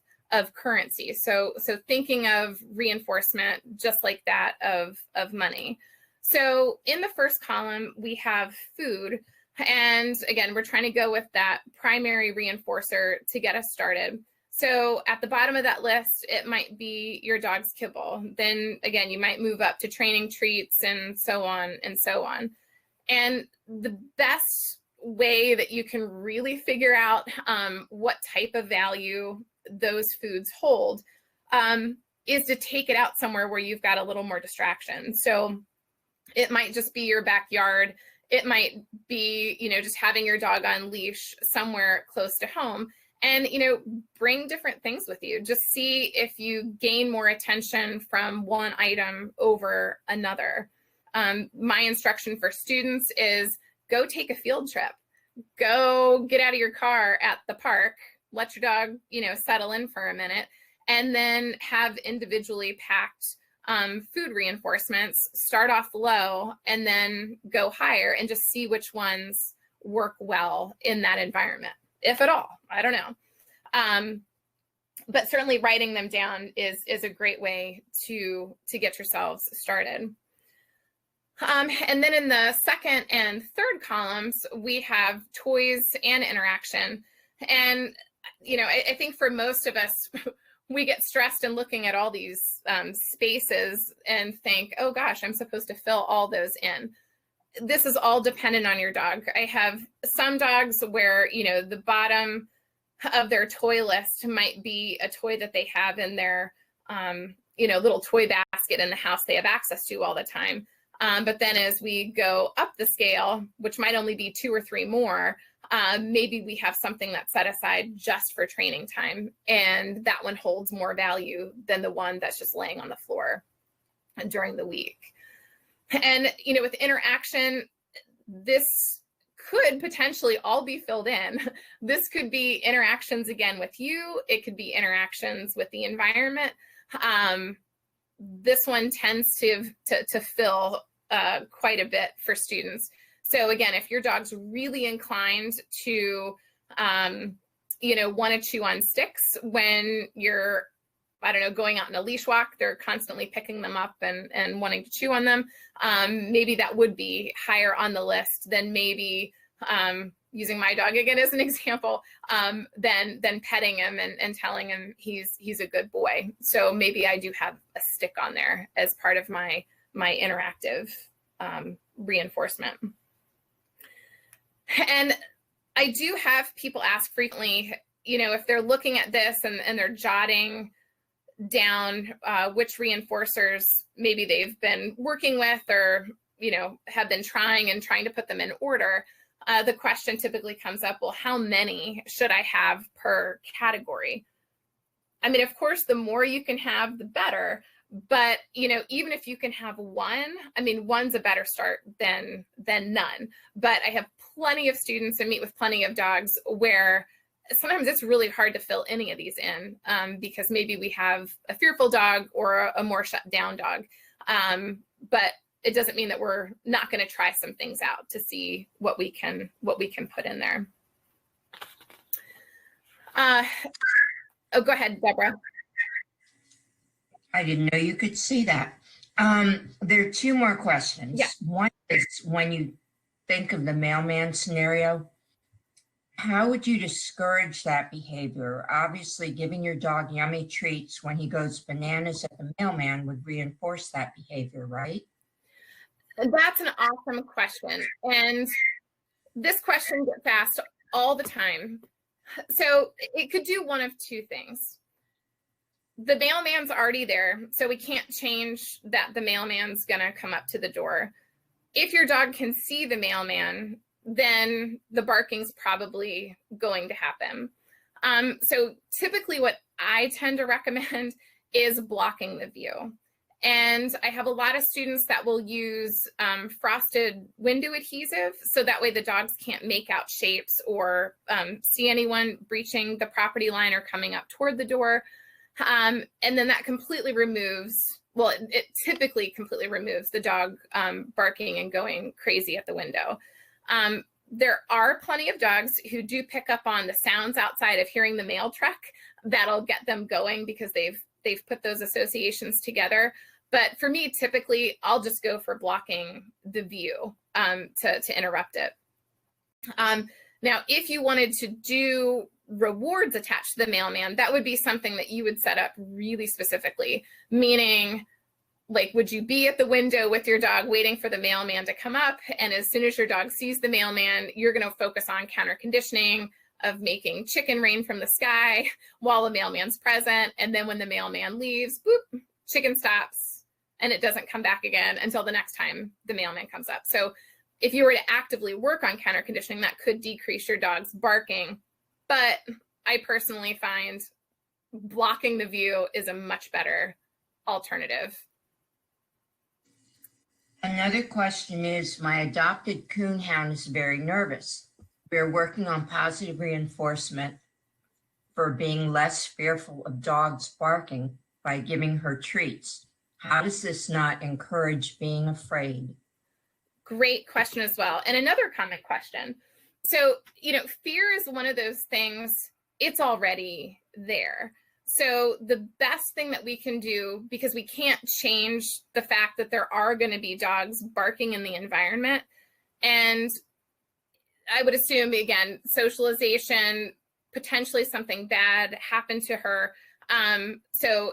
currency. So thinking of reinforcement just like that of money. So in the first column, we have food. And again, we're trying to go with that primary reinforcer to get us started. So at the bottom of that list, it might be your dog's kibble. Then again, you might move up to training treats and so on and so on. And the best way that you can really figure out what type of value those foods hold is to take it out somewhere where you've got a little more distraction. So it might just be your backyard. It might be, just having your dog on leash somewhere close to home, and, bring different things with you. Just see if you gain more attention from one item over another. My instruction for students is go take a field trip. Go get out of your car at the park, let your dog, settle in for a minute, and then have individually packed food reinforcements. Start off low and then go higher, and just see which ones work well in that environment, if at all. I don't know. But certainly writing them down is a great way to get yourselves started. And then in the second and third columns, we have toys and interaction. And, I think for most of us, we get stressed in looking at all these spaces and think, oh gosh, I'm supposed to fill all those in. This is all dependent on your dog. I have some dogs where, the bottom of their toy list might be a toy that they have in their, little toy basket in the house they have access to all the time. But then as we go up the scale, which might only be 2 or 3 more, maybe we have something that's set aside just for training time, and that one holds more value than the one that's just laying on the floor during the week. And, with interaction, this could potentially all be filled in. This could be interactions again with you. It could be interactions with the environment. This one tends to fill quite a bit for students. So again, if your dog's really inclined to, want to chew on sticks when you're, going out in a leash walk, they're constantly picking them up and wanting to chew on them. Maybe that would be higher on the list than maybe, using my dog again as an example, than petting him and telling him he's a good boy. So maybe I do have a stick on there as part of my interactive reinforcement. And I do have people ask frequently, if they're looking at this and they're jotting down which reinforcers maybe they've been working with or, have been trying to put them in order, the question typically comes up, well, how many should I have per category? I mean, of course, the more you can have, the better. But, even if you can have one, one's a better start than none. But I have plenty of students and meet with plenty of dogs where sometimes it's really hard to fill any of these in because maybe we have a fearful dog or a more shut down dog. But it doesn't mean that we're not going to try some things out to see what we can put in there. Oh, go ahead, Deborah. I didn't know you could see that. There are two more questions. Yeah. One is, when you think of the mailman scenario, how would you discourage that behavior? Obviously, giving your dog yummy treats when he goes bananas at the mailman would reinforce that behavior, right? That's an awesome question. And this question gets asked all the time. So it could do one of two things. The mailman's already there, so we can't change that the mailman's gonna come up to the door. If your dog can see the mailman, then the barking's probably going to happen. So typically what I tend to recommend is blocking the view. And I have a lot of students that will use frosted window adhesive, so that way the dogs can't make out shapes or see anyone breaching the property line or coming up toward the door. And then that completely removes, well, it typically completely removes the dog barking and going crazy at the window. There are plenty of dogs who do pick up on the sounds outside of hearing the mail truck. That'll get them going because they've put those associations together. But for me, typically, I'll just go for blocking the view to interrupt it. Now, if you wanted to do rewards attached to the mailman, that would be something that you would set up really specifically, meaning, like, would you be at the window with your dog waiting for the mailman to come up? And as soon as your dog sees the mailman, you're going to focus on counter conditioning of making chicken rain from the sky while the mailman's present. And then when the mailman leaves, boop, chicken stops and it doesn't come back again until the next time the mailman comes up. So if you were to actively work on counter conditioning, that could decrease your dog's barking. But I personally find blocking the view is a much better alternative. Another question is, my adopted coonhound is very nervous. We're working on positive reinforcement for being less fearful of dogs barking by giving her treats. How does this not encourage being afraid? Great question as well. And another common question. So, fear is one of those things, it's already there. So the best thing that we can do, because we can't change the fact that there are going to be dogs barking in the environment, and I would assume, again, socialization, potentially something bad happened to her, so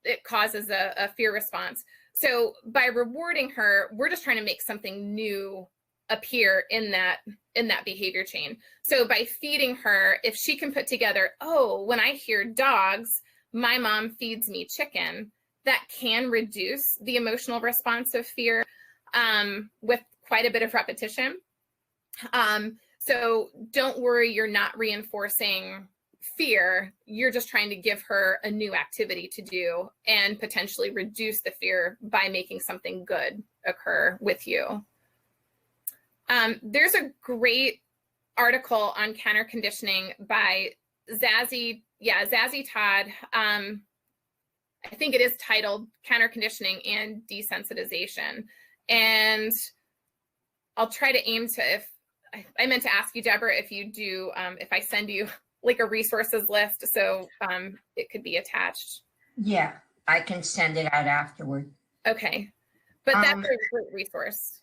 it causes a fear response. So by rewarding her, we're just trying to make something new appear in that behavior chain. So by feeding her, if she can put together, oh, when I hear dogs, my mom feeds me chicken, that can reduce the emotional response of fear with quite a bit of repetition. So don't worry, you're not reinforcing fear. You're just trying to give her a new activity to do and potentially reduce the fear by making something good occur with you. There's a great article on counter conditioning by Zazie Todd. I think it is titled Counter Conditioning and Desensitization. And I'll try to aim to, if I meant to ask you, Deborah, if you do, if I send you like a resources list, so it could be attached. Yeah, I can send it out afterward. Okay, but that's a great resource.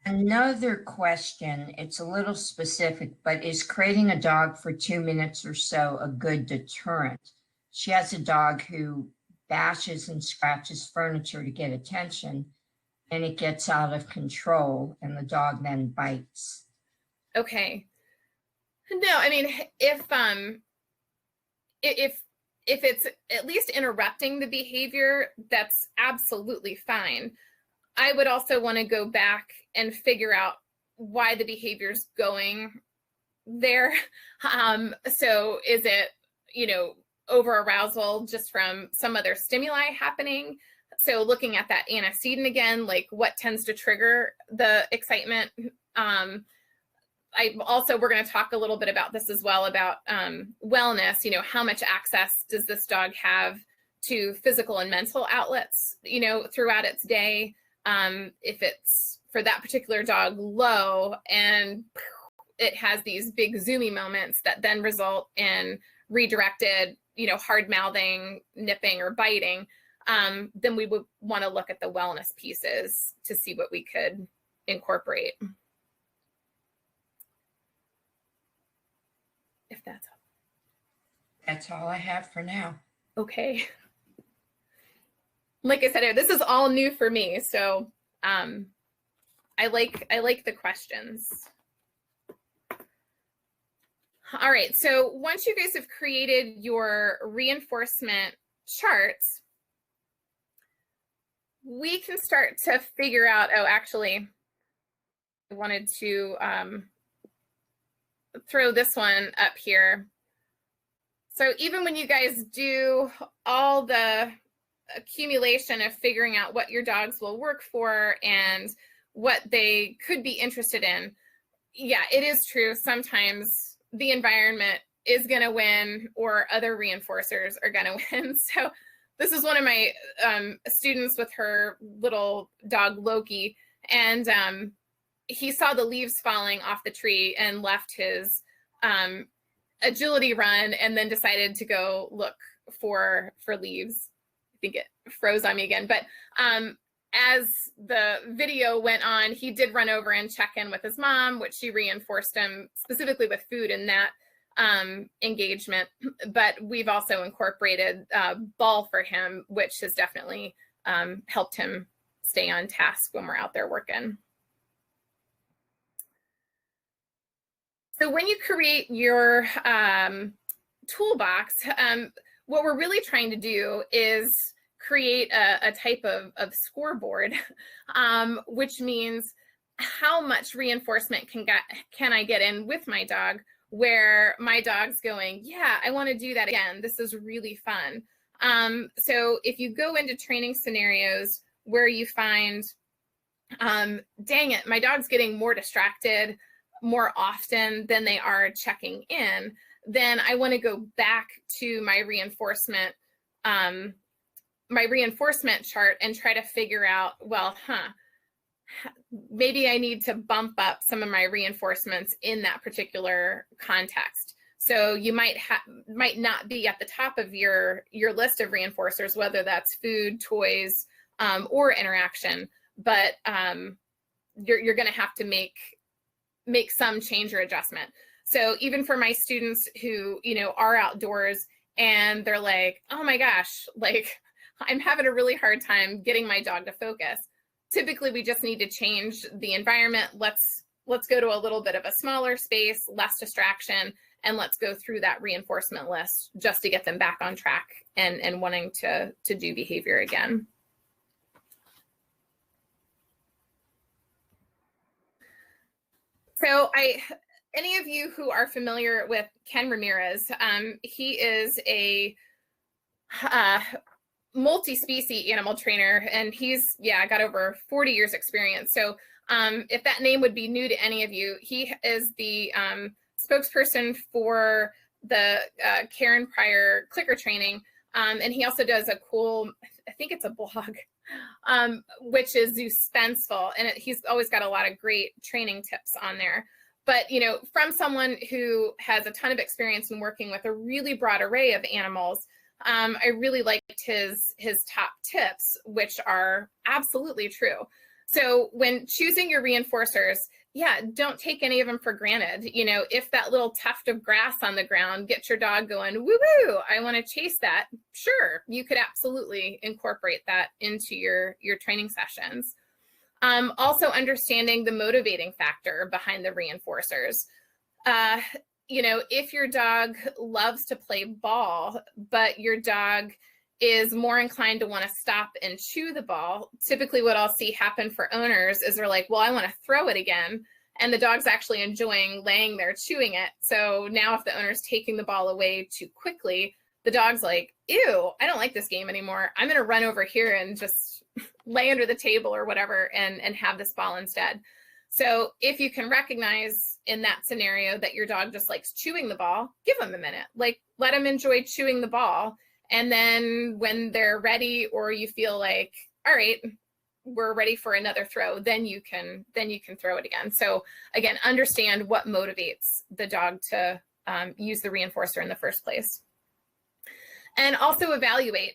Another question, it's a little specific, but is crating a dog for 2 minutes or so a good deterrent? She has a dog who bashes and scratches furniture to get attention, and it gets out of control, and the dog then bites. Okay. No, I mean, if it's at least interrupting the behavior, that's absolutely fine. I would also want to go back and figure out why the behavior's going there. So is it, over arousal just from some other stimuli happening? So looking at that antecedent again, like what tends to trigger the excitement? we're going to talk a little bit about this as well, about wellness. You know, how much access does this dog have to physical and mental outlets, you know, throughout its day? If it's, for that particular dog, low, and it has these big zoomy moments that then result in redirected, you know, hard mouthing, nipping, or biting, then we would want to look at the wellness pieces to see what we could incorporate. If that's all I have for now. Okay. Like I said, this is all new for me, so I like the questions. All right, so once you guys have created your reinforcement charts, we can start to figure out, oh, actually, I wanted to throw this one up here. So even when you guys do all the accumulation of figuring out what your dogs will work for and what they could be interested in, yeah, it is true. Sometimes the environment is going to win, or other reinforcers are going to win. So this is one of my students with her little dog, Loki, and he saw the leaves falling off the tree and left his agility run, and then decided to go look for leaves. I think it froze on me again. But as the video went on, he did run over and check in with his mom, which she reinforced him specifically with food in that engagement. But we've also incorporated ball for him, which has definitely helped him stay on task when we're out there working. So when you create your toolbox, what we're really trying to do is create a type of scoreboard, which means how much reinforcement can I get in with my dog, where my dog's going, yeah, I want to do that again. This is really fun. So if you go into training scenarios where you find, dang it, my dog's getting more distracted more often than they are checking in, then I want to go back to my reinforcement chart and try to figure out, well, maybe I need to bump up some of my reinforcements in that particular context. So you might not be at the top of your list of reinforcers, whether that's food, toys, or interaction, but you're going to have to make some change or adjustment. So even for my students who, you know, are outdoors and they're like, oh my gosh, like I'm having a really hard time getting my dog to focus. Typically, we just need to change the environment. Let's go to a little bit of a smaller space, less distraction, and let's go through that reinforcement list just to get them back on track and wanting to do behavior again. So any of you who are familiar with Ken Ramirez, he is a multi-species animal trainer, and he's, got over 40 years experience. So if that name would be new to any of you, he is the spokesperson for the Karen Pryor clicker training. And he also does a cool, I think it's a blog, which is Suspenseful. And he's always got a lot of great training tips on there. But, you know, from someone who has a ton of experience in working with a really broad array of animals, I really liked his top tips, which are absolutely true. So when choosing your reinforcers, don't take any of them for granted. You know, if that little tuft of grass on the ground gets your dog going, woo woo, I want to chase that. Sure, you could absolutely incorporate that into your training sessions. Also understanding the motivating factor behind the reinforcers. You know, if your dog loves to play ball, but your dog is more inclined to want to stop and chew the ball, typically what I'll see happen for owners is they're like, well, I want to throw it again. And the dog's actually enjoying laying there chewing it. So now if the owner's taking the ball away too quickly, the dog's like, ew, I don't like this game anymore. I'm going to run over here and just lay under the table or whatever and have this ball instead. So if you can recognize in that scenario that your dog just likes chewing the ball, give them a minute. Like, let them enjoy chewing the ball. And then when they're ready, or you feel like, all right, we're ready for another throw, then you can throw it again. So again, understand what motivates the dog to use the reinforcer in the first place. And also evaluate,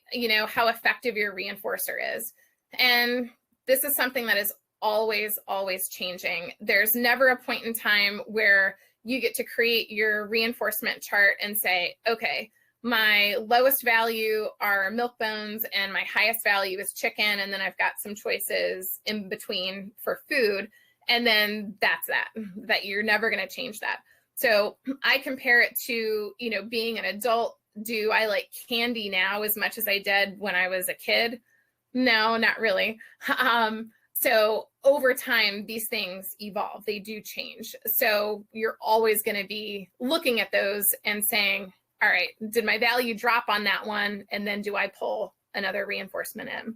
how effective your reinforcer is. And this is something that is always changing. There's never a point in time where you get to create your reinforcement chart and say, okay, my lowest value are milk bones and my highest value is chicken, and then I've got some choices in between for food, and then that's that you're never going to change that. So I compare it to, being an adult. Do I like candy now as much as I did when I was a kid? No, not really. So over time, these things evolve, they do change. So you're always going to be looking at those and saying, all right, did my value drop on that one? And then do I pull another reinforcement in?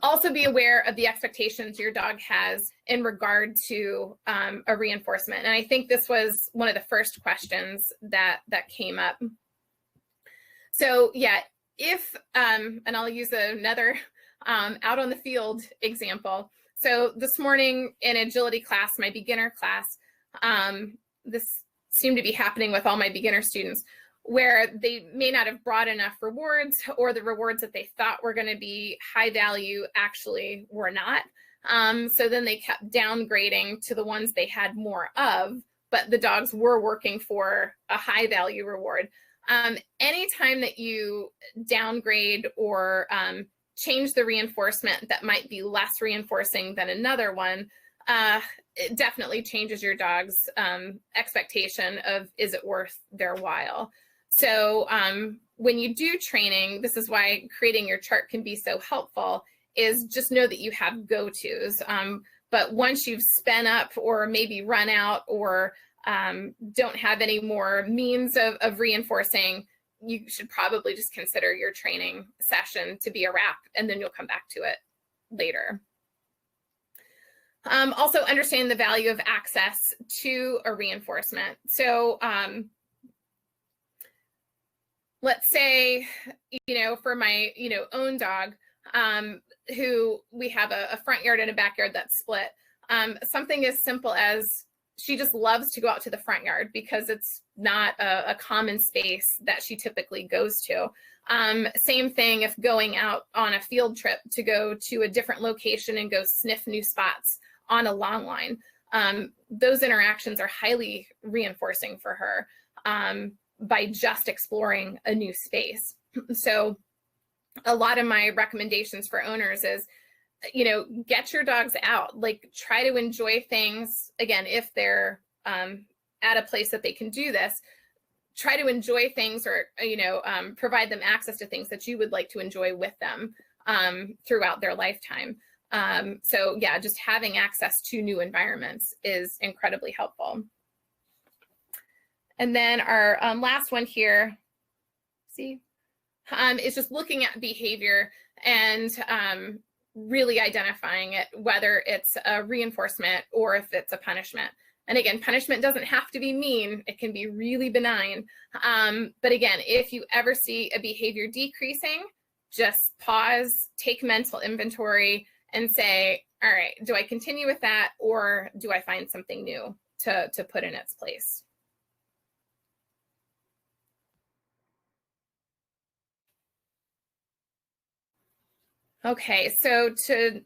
Also be aware of the expectations your dog has in regard to a reinforcement. And I think this was one of the first questions that came up. So yeah, if, and I'll use another out on the field example. So this morning in agility class, my beginner class, this seemed to be happening with all my beginner students, where they may not have brought enough rewards, or the rewards that they thought were going to be high value actually were not. So then they kept downgrading to the ones they had more of, but the dogs were working for a high value reward. Anytime that you downgrade or change the reinforcement that might be less reinforcing than another one, it definitely changes your dog's expectation of, is it worth their while? So when you do training, this is why creating your chart can be so helpful, is just know that you have go-tos. But once you've spent up or maybe run out or don't have any more means of reinforcing, you should probably just consider your training session to be a wrap, and then you'll come back to it later. Also understand the value of access to a reinforcement. So let's say, for my, own dog, who we have a front yard and a backyard that's split, something as simple as she just loves to go out to the front yard because it's not a common space that she typically goes to. Same thing if going out on a field trip to go to a different location and go sniff new spots on a long line. Those interactions are highly reinforcing for her by just exploring a new space. So a lot of my recommendations for owners is, get your dogs out, like try to enjoy things. Again, if they're at a place that they can do this, try to enjoy things, or, provide them access to things that you would like to enjoy with them throughout their lifetime. So yeah, just having access to new environments is incredibly helpful. And then our last one here, is just looking at behavior and really identifying it, whether it's a reinforcement or if it's a punishment. And again, punishment doesn't have to be mean. It can be really benign. But again, if you ever see a behavior decreasing, just pause, take mental inventory, and say, all right, do I continue with that, or do I find something new to put in its place? Okay, so to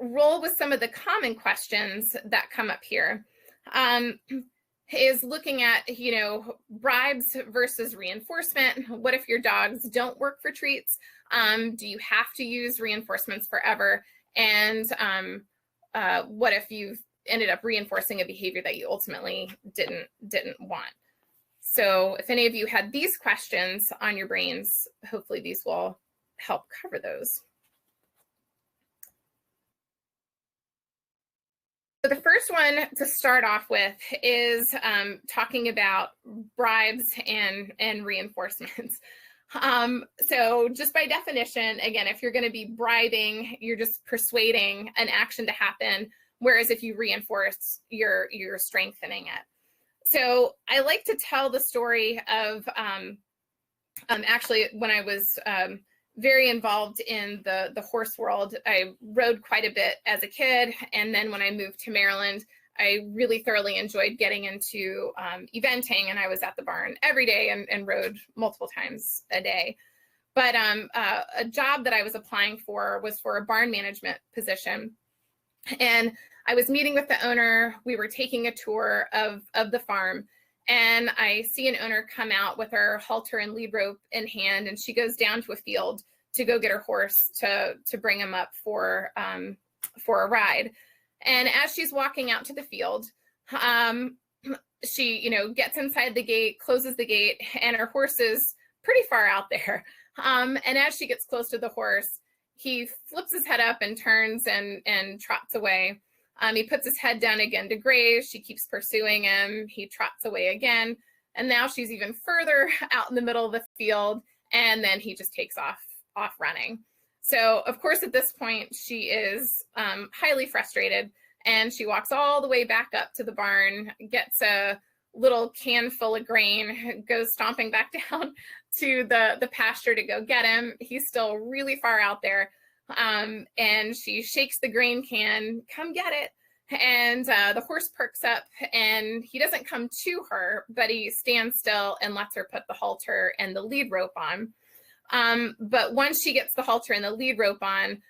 roll with some of the common questions that come up here, is looking at, bribes versus reinforcement. What if your dogs don't work for treats? Do you have to use reinforcements forever? And what if you've ended up reinforcing a behavior that you ultimately didn't want? So if any of you had these questions on your brains, hopefully these will help cover those. So the first one to start off with is talking about bribes and reinforcements. So just by definition, again, if you're going to be bribing, you're just persuading an action to happen. Whereas if you reinforce, you're strengthening it. So I like to tell the story of actually when I was very involved in the horse world. I rode quite a bit as a kid. And then when I moved to Maryland, I really thoroughly enjoyed getting into eventing, and I was at the barn every day and rode multiple times a day. But a job that I was applying for was for a barn management position. And I was meeting with the owner. We were taking a tour of the farm, and I see an owner come out with her halter and lead rope in hand, and she goes down to a field to go get her horse to bring him up for a ride. And as she's walking out to the field, she, gets inside the gate, closes the gate, and her horse is pretty far out there. And as she gets close to the horse, he flips his head up and turns and trots away. He puts his head down again to graze. She keeps pursuing him. He trots away again. And now she's even further out in the middle of the field. And then he just takes off running. So of course, at this point, she is highly frustrated, and she walks all the way back up to the barn, gets a little can full of grain, goes stomping back down to the pasture to go get him. He's still really far out there. And she shakes the grain can, come get it. And the horse perks up, and he doesn't come to her, but he stands still and lets her put the halter and the lead rope on. But once she gets the halter and the lead rope on,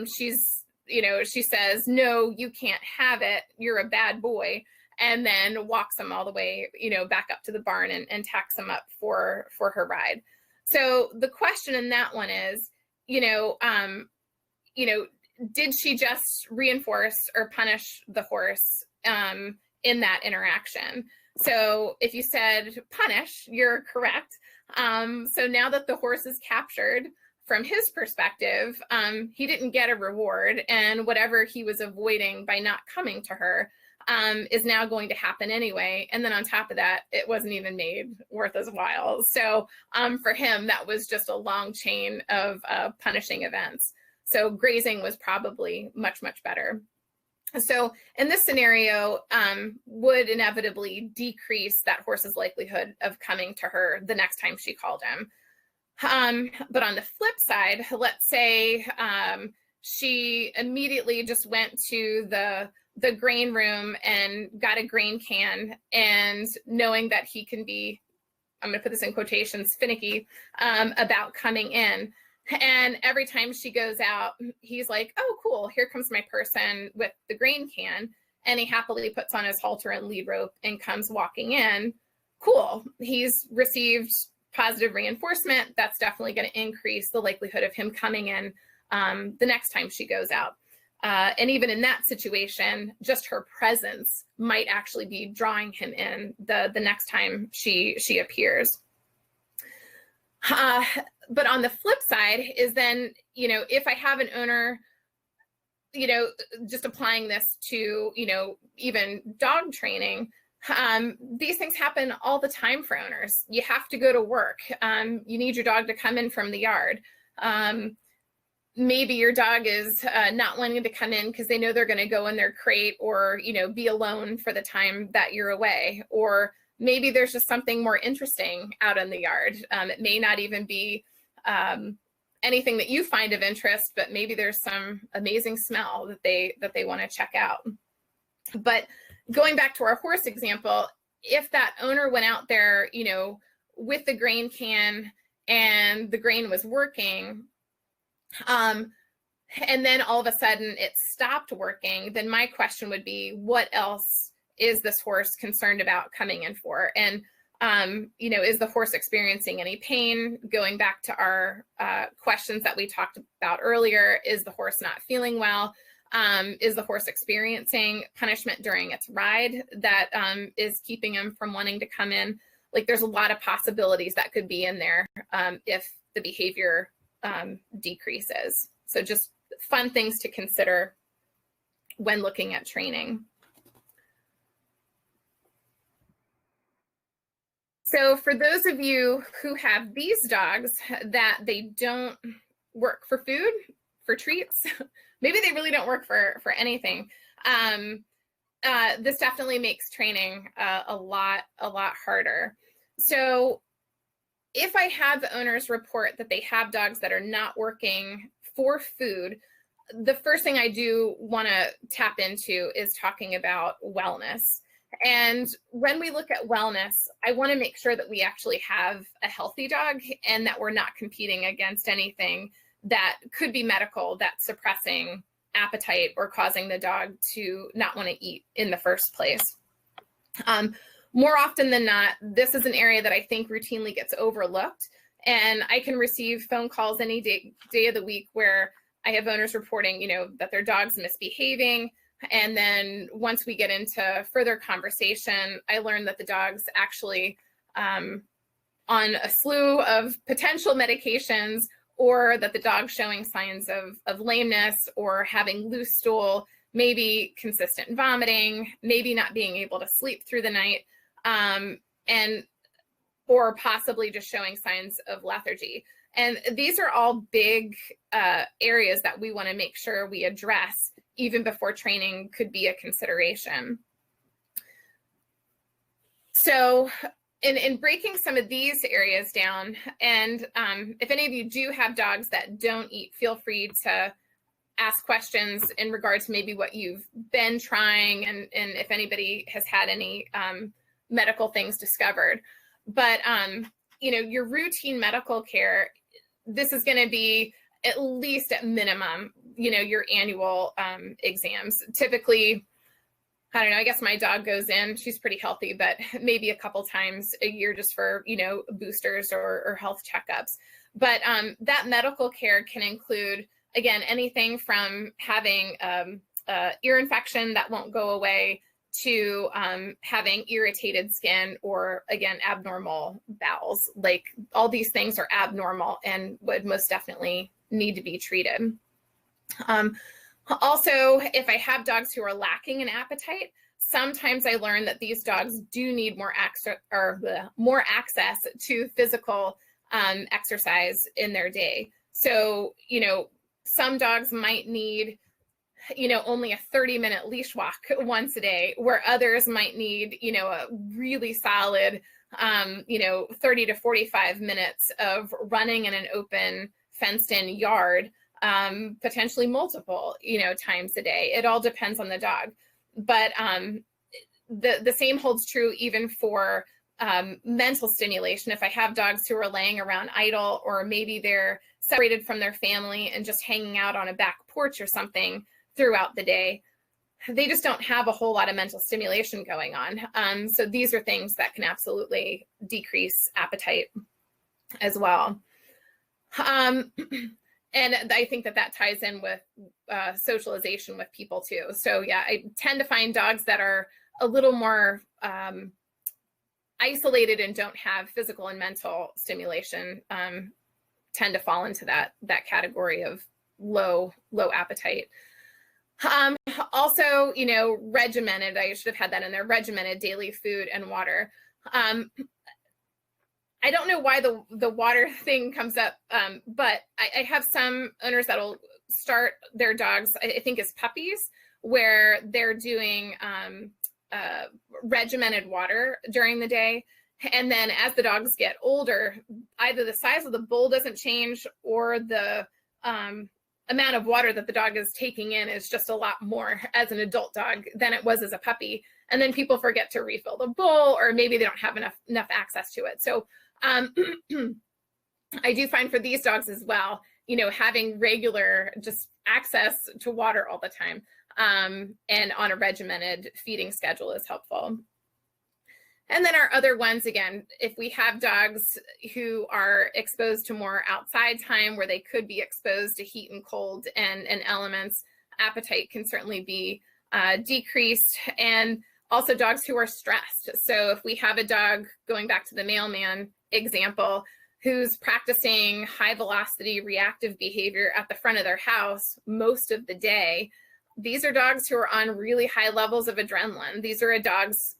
she says, "No, you can't have it. You're a bad boy." And then walks him all the way, back up to the barn and tacks him up for her ride. So the question in that one is, did she just reinforce or punish the horse in that interaction? So if you said punish, you're correct. So now that the horse is captured, from his perspective, he didn't get a reward, and whatever he was avoiding by not coming to her is now going to happen anyway. And then on top of that, it wasn't even made worth his while. So for him, that was just a long chain of punishing events. So grazing was probably much, much better. So in this scenario, would inevitably decrease that horse's likelihood of coming to her the next time she called him. But on the flip side, let's say she immediately just went to the grain room and got a grain can, and knowing that he can be, I'm going to put this in quotations, finicky about coming in. And every time she goes out, he's like, "Oh, cool, here comes my person with the grain can." And he happily puts on his halter and lead rope and comes walking in. Cool. He's received positive reinforcement. That's definitely going to increase the likelihood of him coming in the next time she goes out. And even in that situation, just her presence might actually be drawing him in the next time she appears. But on the flip side is then, if I have an owner, just applying this to, even dog training, these things happen all the time for owners. You have to go to work. You need your dog to come in from the yard. Maybe your dog is not wanting to come in because they know they're going to go in their crate or, be alone for the time that you're away. Or maybe there's just something more interesting out in the yard. It may not even be anything that you find of interest, but maybe there's some amazing smell that they want to check out. But going back to our horse example, if that owner went out there, with the grain can and the grain was working, and then all of a sudden it stopped working, then my question would be, what else is this horse concerned about coming in for? And, is the horse experiencing any pain? Going back to our questions that we talked about earlier, is the horse not feeling well? Is the horse experiencing punishment during its ride that is keeping him from wanting to come in? Like, there's a lot of possibilities that could be in there if the behavior decreases. So just fun things to consider when looking at training. So for those of you who have these dogs that they don't work for food, for treats, maybe they really don't work for anything, this definitely makes training a lot harder. So if I have the owners report that they have dogs that are not working for food, the first thing I do want to tap into is talking about wellness. And when we look at wellness, I want to make sure that we actually have a healthy dog and that we're not competing against anything that could be medical, that's suppressing appetite or causing the dog to not want to eat in the first place. More often than not, this is an area that I think routinely gets overlooked. And I can receive phone calls any day of the week where I have owners reporting, you know, that their dog's misbehaving. And then once we get into further conversation, I learn that the dog's actually on a slew of potential medications, or that the dog's showing signs of lameness or having loose stool, maybe consistent vomiting, maybe not being able to sleep through the night, or possibly just showing signs of lethargy. And these are all big areas that we want to make sure we address even before training could be a consideration. So in breaking some of these areas down, and if any of you do have dogs that don't eat, feel free to ask questions in regards to maybe what you've been trying, and if anybody has had any medical things discovered. But you know, your routine medical care, this is going to be at least at minimum, you know, your annual exams. Typically, I don't know, I guess my dog goes in, she's pretty healthy, but maybe a couple times a year just for, you know, boosters or health checkups. But that medical care can include, again, anything from having ear infection that won't go away to having irritated skin, or again, abnormal bowels. Like, all these things are abnormal and would most definitely need to be treated. Also, if I have dogs who are lacking in appetite, sometimes I learn that these dogs do need more access to physical exercise in their day. So, you know, some dogs might need, you know, only a 30-minute leash walk once a day, where others might need, you know, a really solid, you know, 30 to 45 minutes of running in an open fenced-in yard, potentially multiple, you know, times a day. It all depends on the dog. But the same holds true even for mental stimulation. If I have dogs who are laying around idle, or maybe they're separated from their family and just hanging out on a back porch or something throughout the day, they just don't have a whole lot of mental stimulation going on. So these are things that can absolutely decrease appetite as well. And I think that ties in with socialization with people too. So yeah, I tend to find dogs that are a little more isolated and don't have physical and mental stimulation tend to fall into that category of low appetite. Also, you know, regimented, I should have had that in there, regimented daily food and water. I don't know why the water thing comes up, but I have some owners that'll start their dogs, I think as puppies, where they're doing regimented water during the day. And then as the dogs get older, either the size of the bowl doesn't change, or the amount of water that the dog is taking in is just a lot more as an adult dog than it was as a puppy. And then people forget to refill the bowl, or maybe they don't have enough access to it. So I do find for these dogs as well, you know, having regular just access to water all the time and on a regimented feeding schedule is helpful. And then our other ones, again, if we have dogs who are exposed to more outside time, where they could be exposed to heat and cold and elements, appetite can certainly be decreased. And also dogs who are stressed. So if we have a dog, going back to the mailman example, who's practicing high velocity reactive behavior at the front of their house most of the day, these are dogs who are on really high levels of adrenaline. These are dogs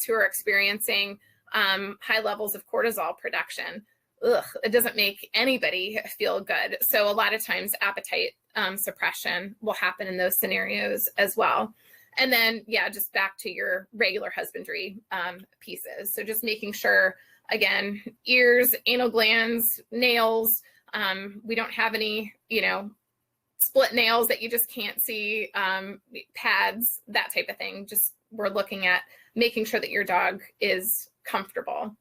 who are experiencing high levels of cortisol production. Ugh, it doesn't make anybody feel good. So a lot of times appetite suppression will happen in those scenarios as well. And then, yeah, just back to your regular husbandry pieces. So just making sure, again, ears, anal glands, nails, we don't have any, split nails that you just can't see, pads, that type of thing. Just we're looking at making sure that your dog is comfortable.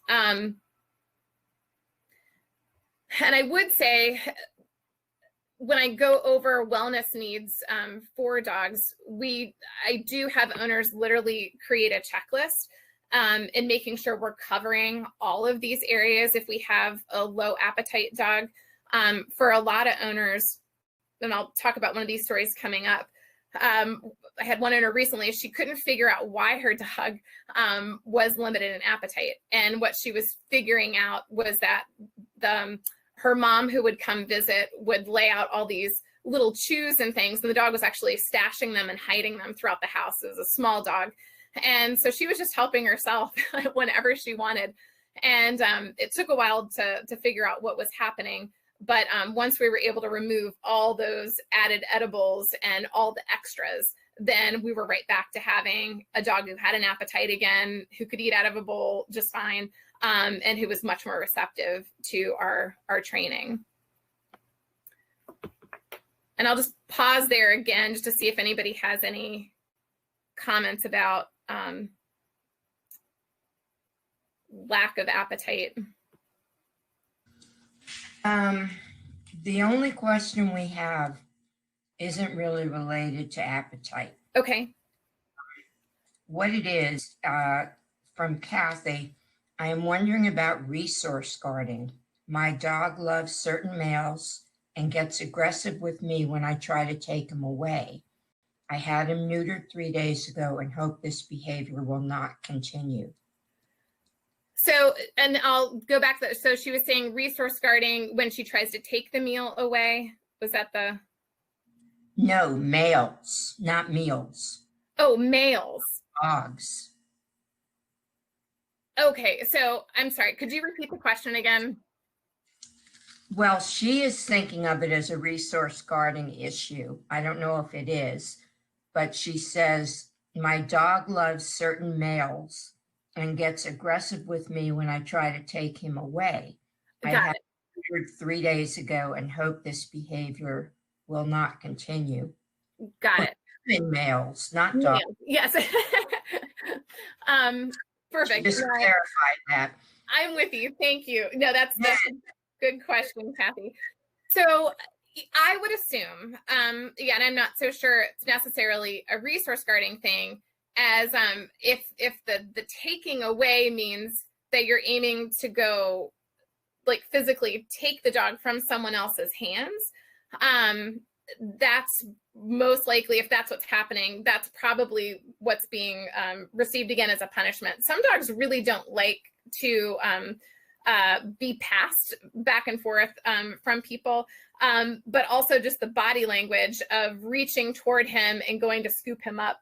And I would say, when I go over wellness needs for dogs, I do have owners literally create a checklist in making sure we're covering all of these areas if we have a low appetite dog. For a lot of owners, and I'll talk about one of these stories coming up. I had one owner recently, she couldn't figure out why her dog was limited in appetite. And what she was figuring out was that her mom who would come visit would lay out all these little chews and things, and the dog was actually stashing them and hiding them throughout the house. It was a small dog. And so she was just helping herself whenever she wanted. And it took a while to figure out what was happening. But once we were able to remove all those added edibles and all the extras, then we were right back to having a dog who had an appetite again, who could eat out of a bowl just fine, and who was much more receptive to our training. And I'll just pause there again just to see if anybody has any comments about lack of appetite. The only question we have isn't really related to appetite. Okay. What it is, from Kathy, I am wondering about resource guarding. My dog loves certain males and gets aggressive with me when I try to take him away. I had him neutered 3 days ago and hope this behavior will not continue. So, and I'll go back to that. So she was saying resource guarding when she tries to take the meal away. Was that the? No, males, not meals. Oh, males. Dogs. Okay, so I'm sorry. Could you repeat the question again? Well, she is thinking of it as a resource guarding issue. I don't know if it is, but she says, my dog loves certain males and gets aggressive with me when I try to take him away. I had him 3 days ago and hope this behavior will not continue. Got it. Males, not dogs. Yes. Perfect. Just clarify that. I'm with you. Thank you. No, that's a good question, Kathy. So I would assume, and I'm not so sure it's necessarily a resource guarding thing, as if the taking away means that you're aiming to go like physically take the dog from someone else's hands. That's most likely, if that's what's happening, that's probably what's being received again as a punishment. Some dogs really don't like to be passed back and forth from people, but also just the body language of reaching toward him and going to scoop him up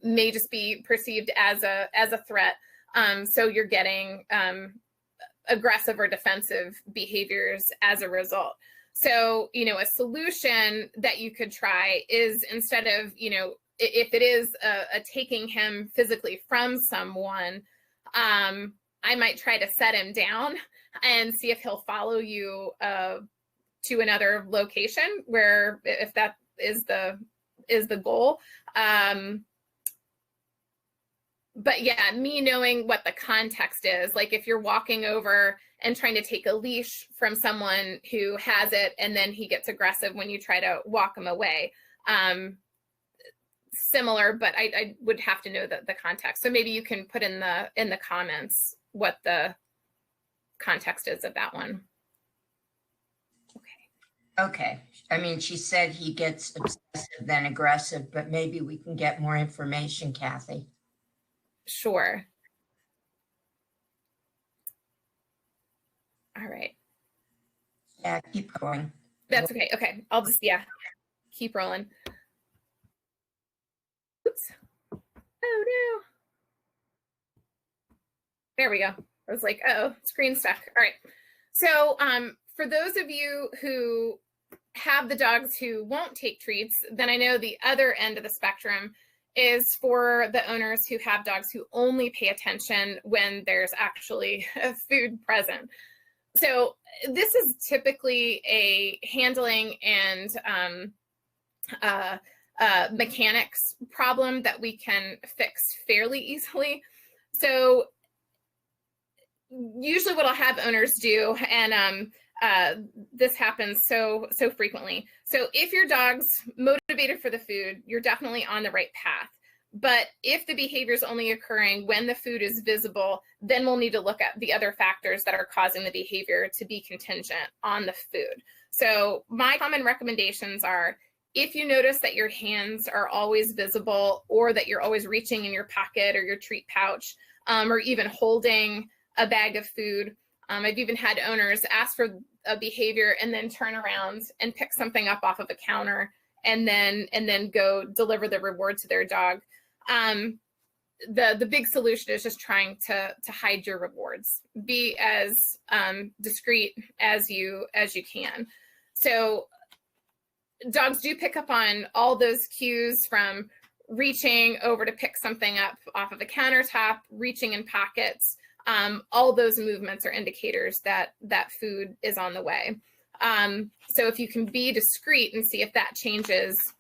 may just be perceived as a threat. So you're getting aggressive or defensive behaviors as a result. So, a solution that you could try is, instead of, if it is a taking him physically from someone, I might try to set him down and see if he'll follow you to another location, where, if that is the goal. But yeah, me knowing what the context is, like if you're walking over and trying to take a leash from someone who has it, and then he gets aggressive when you try to walk him away. Similar, but I would have to know the context. So maybe you can put in the comments what the context is of that one. Okay. I mean, she said he gets obsessive, then aggressive, but maybe we can get more information, Kathy. Sure. All right. Yeah, keep going. That's okay. Okay. I'll just, keep rolling. Oops. Oh no. There we go. I was like, oh, screen stuck. All right. So for those of you who have the dogs who won't take treats, then I know the other end of the spectrum is for the owners who have dogs who only pay attention when there's actually food present. So this is typically a handling and mechanics problem that we can fix fairly easily. So usually what I'll have owners do, and this happens so frequently. So if your dog's motivated for the food, you're definitely on the right path. But if the behavior is only occurring when the food is visible, then we'll need to look at the other factors that are causing the behavior to be contingent on the food. So my common recommendations are, if you notice that your hands are always visible, or that you're always reaching in your pocket or your treat pouch, or even holding a bag of food. I've even had owners ask for a behavior and then turn around and pick something up off of a counter and then go deliver the reward to their dog. The big solution is just trying to hide your rewards. Be as discreet as you can. So dogs do pick up on all those cues, from reaching over to pick something up off of a countertop, reaching in pockets. All those movements are indicators that food is on the way. So if you can be discreet and see if that changes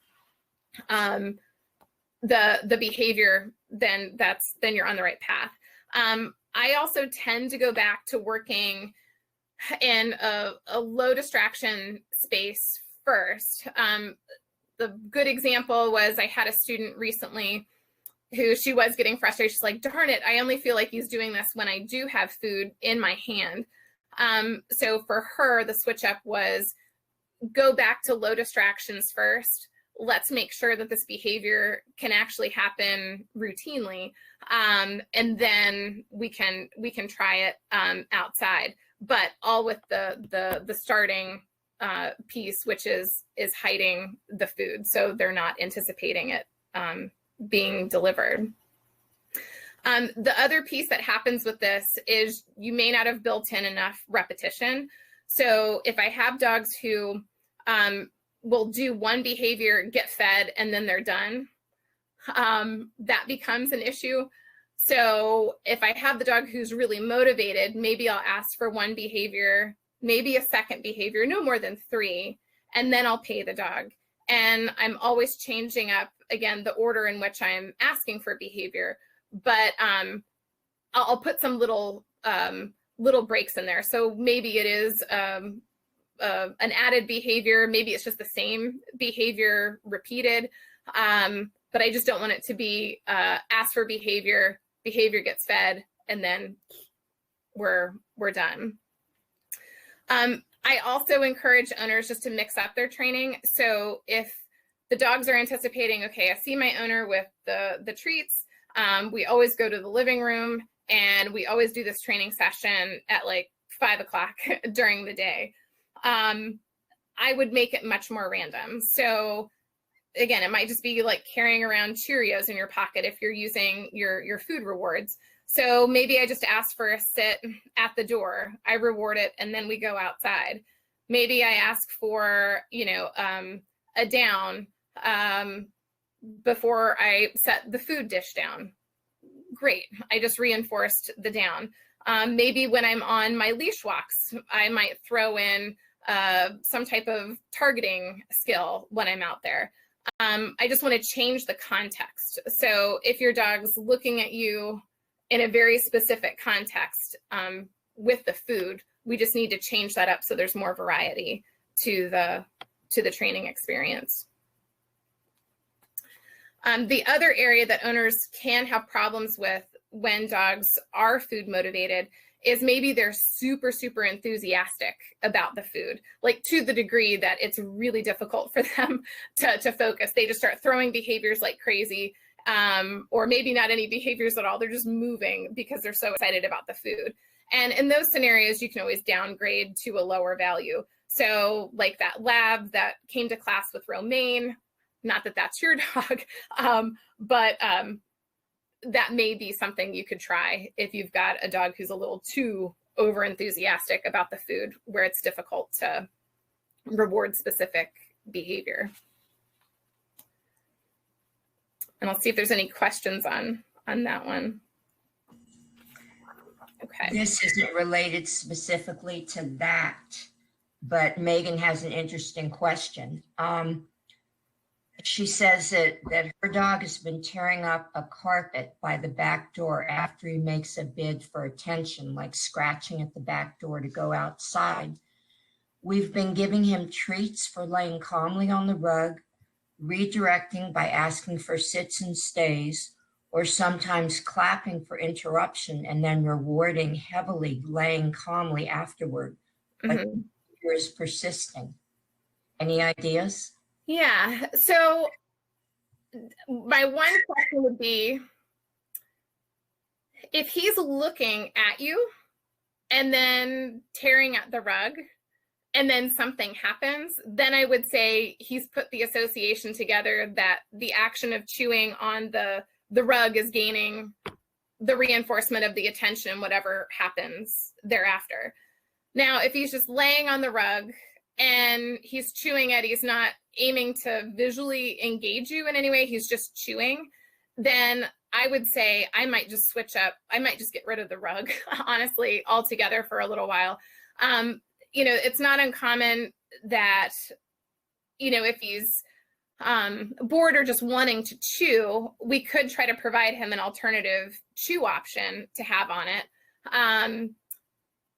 the behavior, then you're on the right path. I also tend to go back to working in a low distraction space first. The good example was, I had a student recently who, she was getting frustrated. She's like, darn it, I only feel like he's doing this when I do have food in my hand. So for her, the switch up was, go back to low distractions first. Let's make sure that this behavior can actually happen routinely. And then we can try it outside, but all with the starting piece, which is hiding the food, so they're not anticipating it being delivered. The other piece that happens with this is, you may not have built in enough repetition. So if I have dogs who will do one behavior, get fed, and then they're done, that becomes an issue. So if I have the dog who's really motivated, maybe I'll ask for one behavior, maybe a second behavior, no more than 3, and then I'll pay the dog. And I'm always changing up, again, the order in which I'm asking for behavior, but I'll put some little breaks in there. So maybe it is an added behavior, maybe it's just the same behavior repeated, but I just don't want it to be ask for behavior gets fed, and then we're done. I also encourage owners just to mix up their training. So if the dogs are anticipating, okay, I see my owner with the treats, we always go to the living room, and we always do this training session at like 5 o'clock during the day. I would make it much more random. So again, it might just be like carrying around Cheerios in your pocket if you're using your food rewards. So maybe I just ask for a sit at the door, I reward it, and then we go outside. Maybe I ask for, a down before I set the food dish down. Great, I just reinforced the down. Maybe when I'm on my leash walks, I might throw in some type of targeting skill when I'm out there. I just want to change the context. So if your dog's looking at you in a very specific context with the food, we just need to change that up so there's more variety to the training experience. The other area that owners can have problems with when dogs are food motivated is maybe they're super enthusiastic about the food, like to the degree that it's really difficult for them to focus. They just start throwing behaviors like crazy. Or maybe not any behaviors at all. They're just moving because they're so excited about the food. And in those scenarios, you can always downgrade to a lower value. So like that lab that came to class with Romaine, not that that's your dog, but that may be something you could try if you've got a dog who's a little too over enthusiastic about the food, where it's difficult to reward specific behavior. And I'll see if there's any questions on that one. Okay. This isn't related specifically to that, but Megan has an interesting question. She says that her dog has been tearing up a carpet by the back door after he makes a bid for attention, like scratching at the back door to go outside. We've been giving him treats for laying calmly on the rug, redirecting by asking for sits and stays, or sometimes clapping for interruption and then rewarding heavily, laying calmly afterward. But fear is persisting. Any ideas? Yeah. So my one question would be, if he's looking at you and then tearing at the rug, and then something happens, then I would say he's put the association together that the action of chewing on the rug is gaining the reinforcement of the attention, whatever happens thereafter. Now, if he's just laying on the rug and he's chewing it, he's not aiming to visually engage you in any way, he's just chewing, then I would say I might just switch up. I might just get rid of the rug, honestly, altogether for a little while. You know, it's not uncommon that, you know, if he's bored or just wanting to chew, we could try to provide him an alternative chew option to have on it.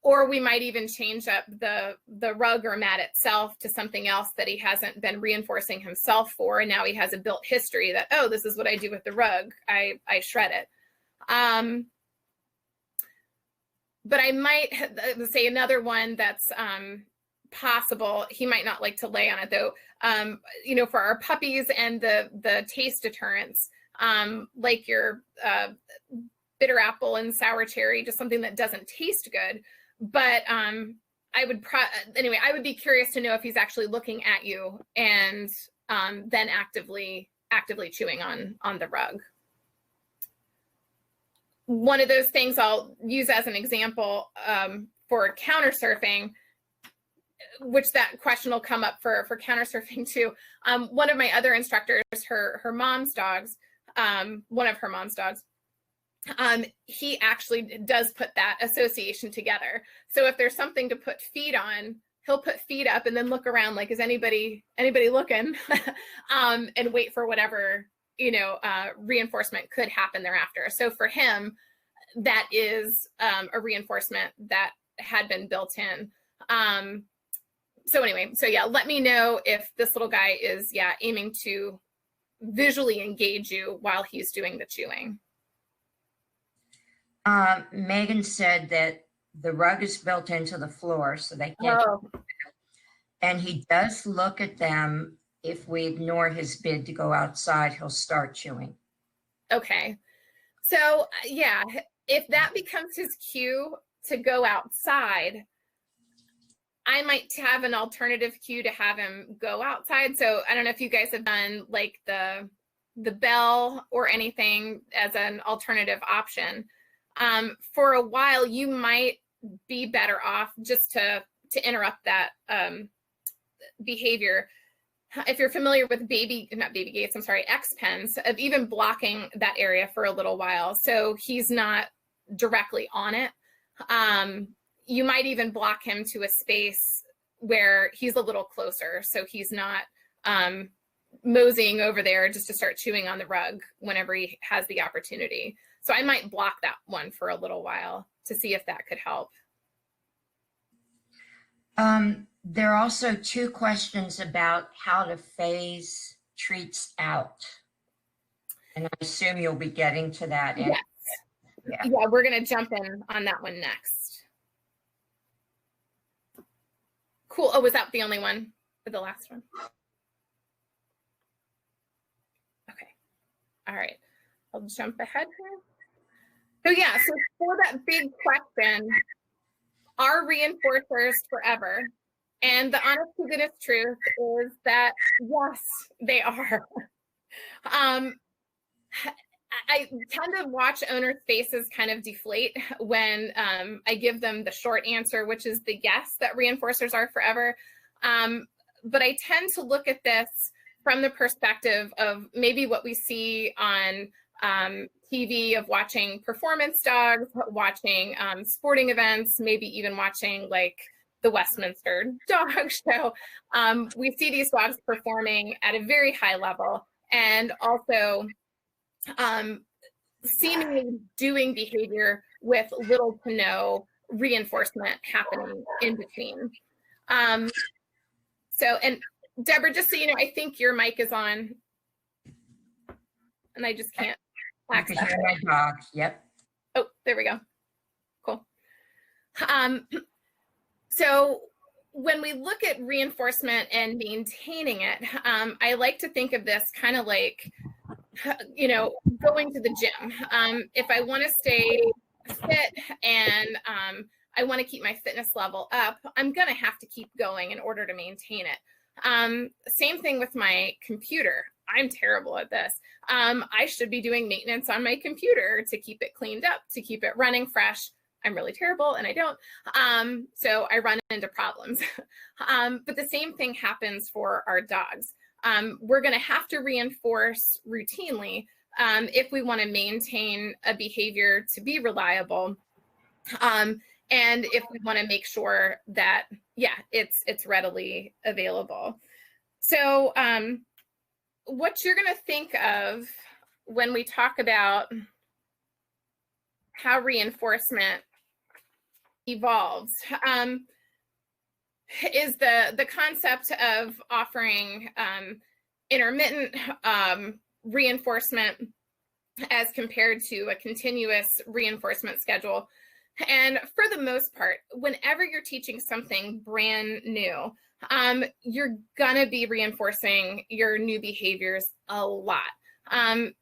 Or we might even change up the rug or mat itself to something else that he hasn't been reinforcing himself for. And now he has a built history that, oh, this is what I do with the rug. I shred it. But I might say another one that's possible. He might not like to lay on it though. You know, for our puppies and the taste deterrents, like your bitter apple and sour cherry, just something that doesn't taste good. But I would be curious to know if he's actually looking at you and then actively chewing on the rug. One of those things I'll use as an example for counter surfing, which that question will come up for counter surfing too. One of my other instructors, her mom's dogs, one of her mom's dogs, he actually does put that association together. So if there's something to put feet on, he'll put feet up and then look around like, is anybody looking? And wait for whatever, you know, reinforcement could happen thereafter. So for him, that is a reinforcement that had been built in. So anyway, so yeah, let me know if this little guy is, aiming to visually engage you while he's doing the chewing. Megan said that the rug is built into the floor, so they can't. Oh. And he does look at them. If we ignore his bid to go outside, he'll start chewing. Okay. So yeah, if that becomes his cue to go outside, I might have an alternative cue to have him go outside. So I don't know if you guys have done like the bell or anything as an alternative option. For a while, you might be better off just to interrupt that behavior. If you're familiar with X pens, of even blocking that area for a little while, so he's not directly on it. You might even block him to a space where he's a little closer, so he's not moseying over there just to start chewing on the rug whenever he has the opportunity. So I might block that one for a little while to see if that could help. There are also two questions about how to phase treats out. And I assume you'll be getting to that. Yes. Yeah, we're going to jump in on that one next. Cool. Oh, was that the only one for the last one? Okay. All right. I'll jump ahead here. So yeah, so for that big question, are reinforcers forever? And the honest to goodness truth is that yes, they are. I tend to watch owners' faces kind of deflate when I give them the short answer, which is the yes, that reinforcers are forever. But I tend to look at this from the perspective of maybe what we see on TV, of watching performance dogs, watching sporting events, maybe even watching like the Westminster Dog Show. We see these dogs performing at a very high level, and also seemingly doing behavior with little to no reinforcement happening in between. So, and Deborah, just so you know, I think your mic is on, and I just can't access it. I can hear my dog. Yep. Oh, there we go. Cool. So when we look at reinforcement and maintaining it, I like to think of this kind of like, you know, going to the gym. If I want to stay fit and I want to keep my fitness level up, I'm going to have to keep going in order to maintain it. Same thing with my computer. I'm terrible at this. I should be doing maintenance on my computer to keep it cleaned up, to keep it running fresh. I'm really terrible and I don't. So I run into problems. But the same thing happens for our dogs. We're going to have to reinforce routinely if we want to maintain a behavior to be reliable. And if we want to make sure that, yeah, it's readily available. So what you're going to think of when we talk about how reinforcement evolves is the concept of offering intermittent reinforcement as compared to a continuous reinforcement schedule. And for the most part, whenever you're teaching something brand new, you're gonna be reinforcing your new behaviors a lot.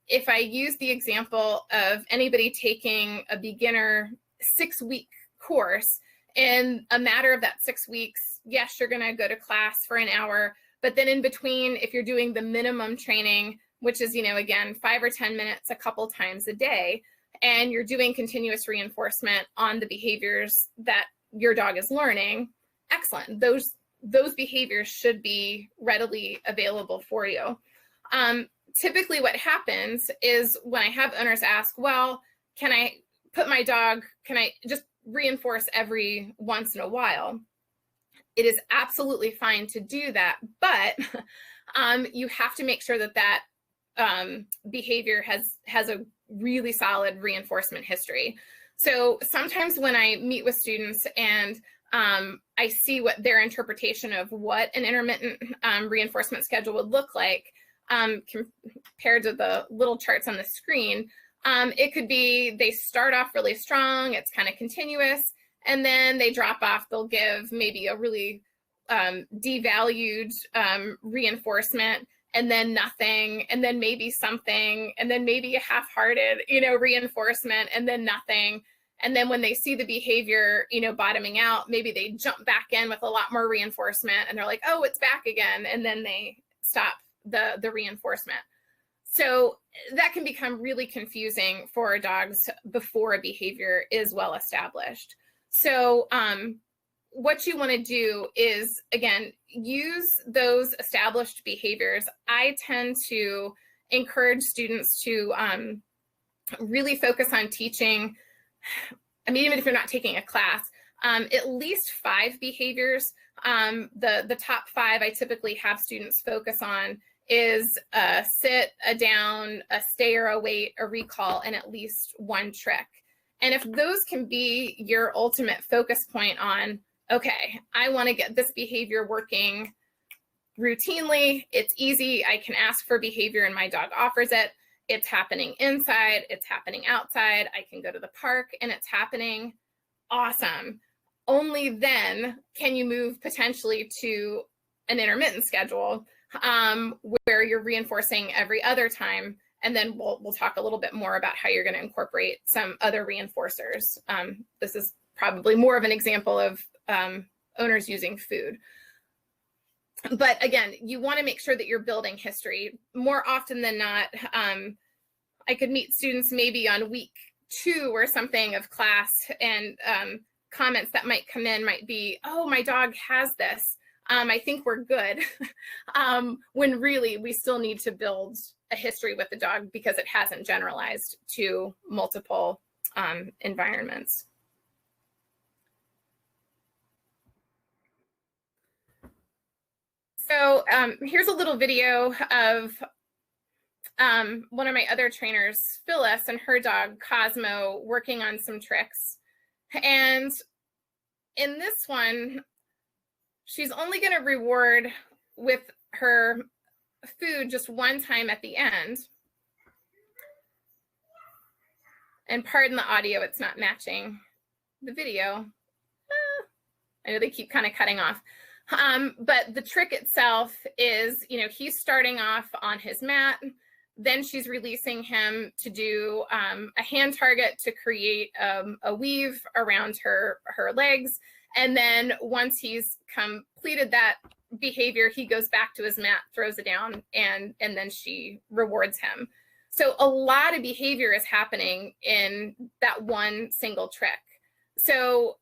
If I use the example of anybody taking a beginner 6-week course, in a matter of that 6 weeks, yes, you're gonna go to class for an hour, but then in between, if you're doing the minimum training, which is, you know, again, 5 or 10 minutes a couple times a day, and you're doing continuous reinforcement on the behaviors that your dog is learning, excellent. Those behaviors should be readily available for you. Typically what happens is when I have owners ask, well, can I just reinforce every once in a while? It is absolutely fine to do that, but you have to make sure that that behavior has a really solid reinforcement history. So sometimes when I meet with students and I see what their interpretation of what an intermittent reinforcement schedule would look like compared to the little charts on the screen, it could be they start off really strong, it's kind of continuous, and then they drop off. They'll give maybe a really devalued reinforcement, and then nothing, and then maybe something, and then maybe a half-hearted, you know, reinforcement, and then nothing. And then when they see the behavior, you know, bottoming out, maybe they jump back in with a lot more reinforcement and they're like, oh, it's back again. And then they stop the reinforcement. So that can become really confusing for dogs before a behavior is well established. So what you want to do is, again, use those established behaviors. I tend to encourage students to really focus on teaching, I mean, even if you're not taking a class, at least 5 behaviors. The top 5 I typically have students focus on is a sit, a down, a stay or a wait, a recall, and at least 1 trick. And if those can be your ultimate focus point on, okay, I want to get this behavior working routinely, it's easy, I can ask for behavior and my dog offers it, it's happening inside, it's happening outside, I can go to the park and it's happening, awesome. Only then can you move potentially to an intermittent schedule where you're reinforcing every other time. And then we'll talk a little bit more about how you're going to incorporate some other reinforcers. This is probably more of an example of owners using food. But again, you want to make sure that you're building history. More often than not, I could meet students maybe on week 2 or something of class, and comments that might come in might be, oh, my dog has this. I think we're good. When really we still need to build a history with the dog because it hasn't generalized to multiple environments. So here's a little video of one of my other trainers, Phyllis, and her dog, Cosmo, working on some tricks. And in this one, she's only going to reward with her food just one time at the end. And pardon the audio, it's not matching the video. I know they keep kind of cutting off. But the trick itself is, you know, he's starting off on his mat. Then she's releasing him to do a hand target to create a weave around her legs. And then once he's completed that behavior, he goes back to his mat, throws it down, and then she rewards him. So a lot of behavior is happening in that one single trick. So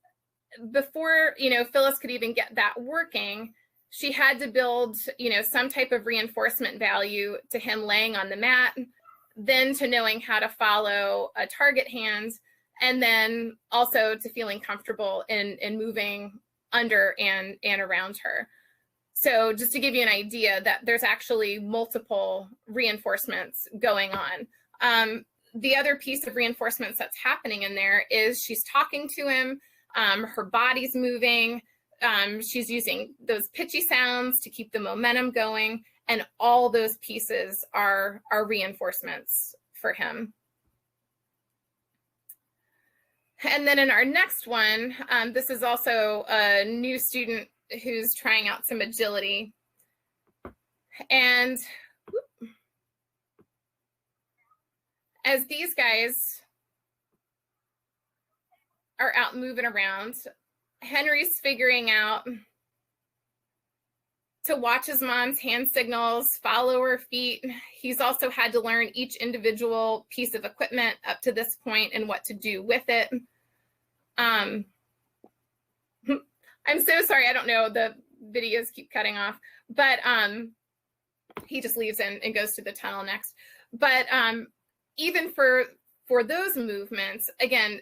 before, you know, Phyllis could even get that working, she had to build, you know, some type of reinforcement value to him laying on the mat, then to knowing how to follow a target hand, and then also to feeling comfortable in moving under and around her. So just to give you an idea that there's actually multiple reinforcements going on. The other piece of reinforcements that's happening in there is she's talking to him, her body's moving, she's using those pitchy sounds to keep the momentum going, and all those pieces are reinforcements for him. And then in our next one, this is also a new student who's trying out some agility. And as these guys are out moving around, Henry's figuring out to watch his mom's hand signals, follow her feet. He's also had to learn each individual piece of equipment up to this point and what to do with it. I'm so sorry, I don't know, the videos keep cutting off, but he just leaves and goes to the tunnel next. But even for those movements, again,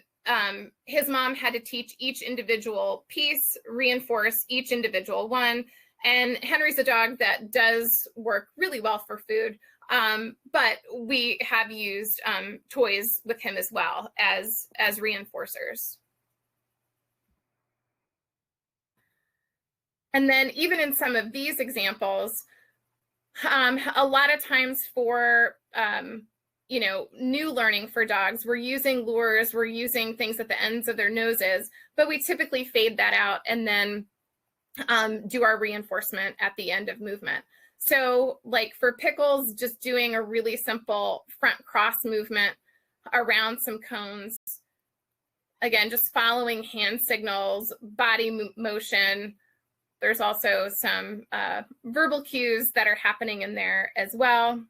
his mom had to teach each individual piece, reinforce each individual one. And Henry's a dog that does work really well for food, but we have used toys with him as well as reinforcers. And then even in some of these examples, a lot of times for you know, new learning for dogs, we're using lures, we're using things at the ends of their noses, but we typically fade that out and then do our reinforcement at the end of movement. So like for Pickles, just doing a really simple front cross movement around some cones. Again, just following hand signals, body motion. There's also some verbal cues that are happening in there as well.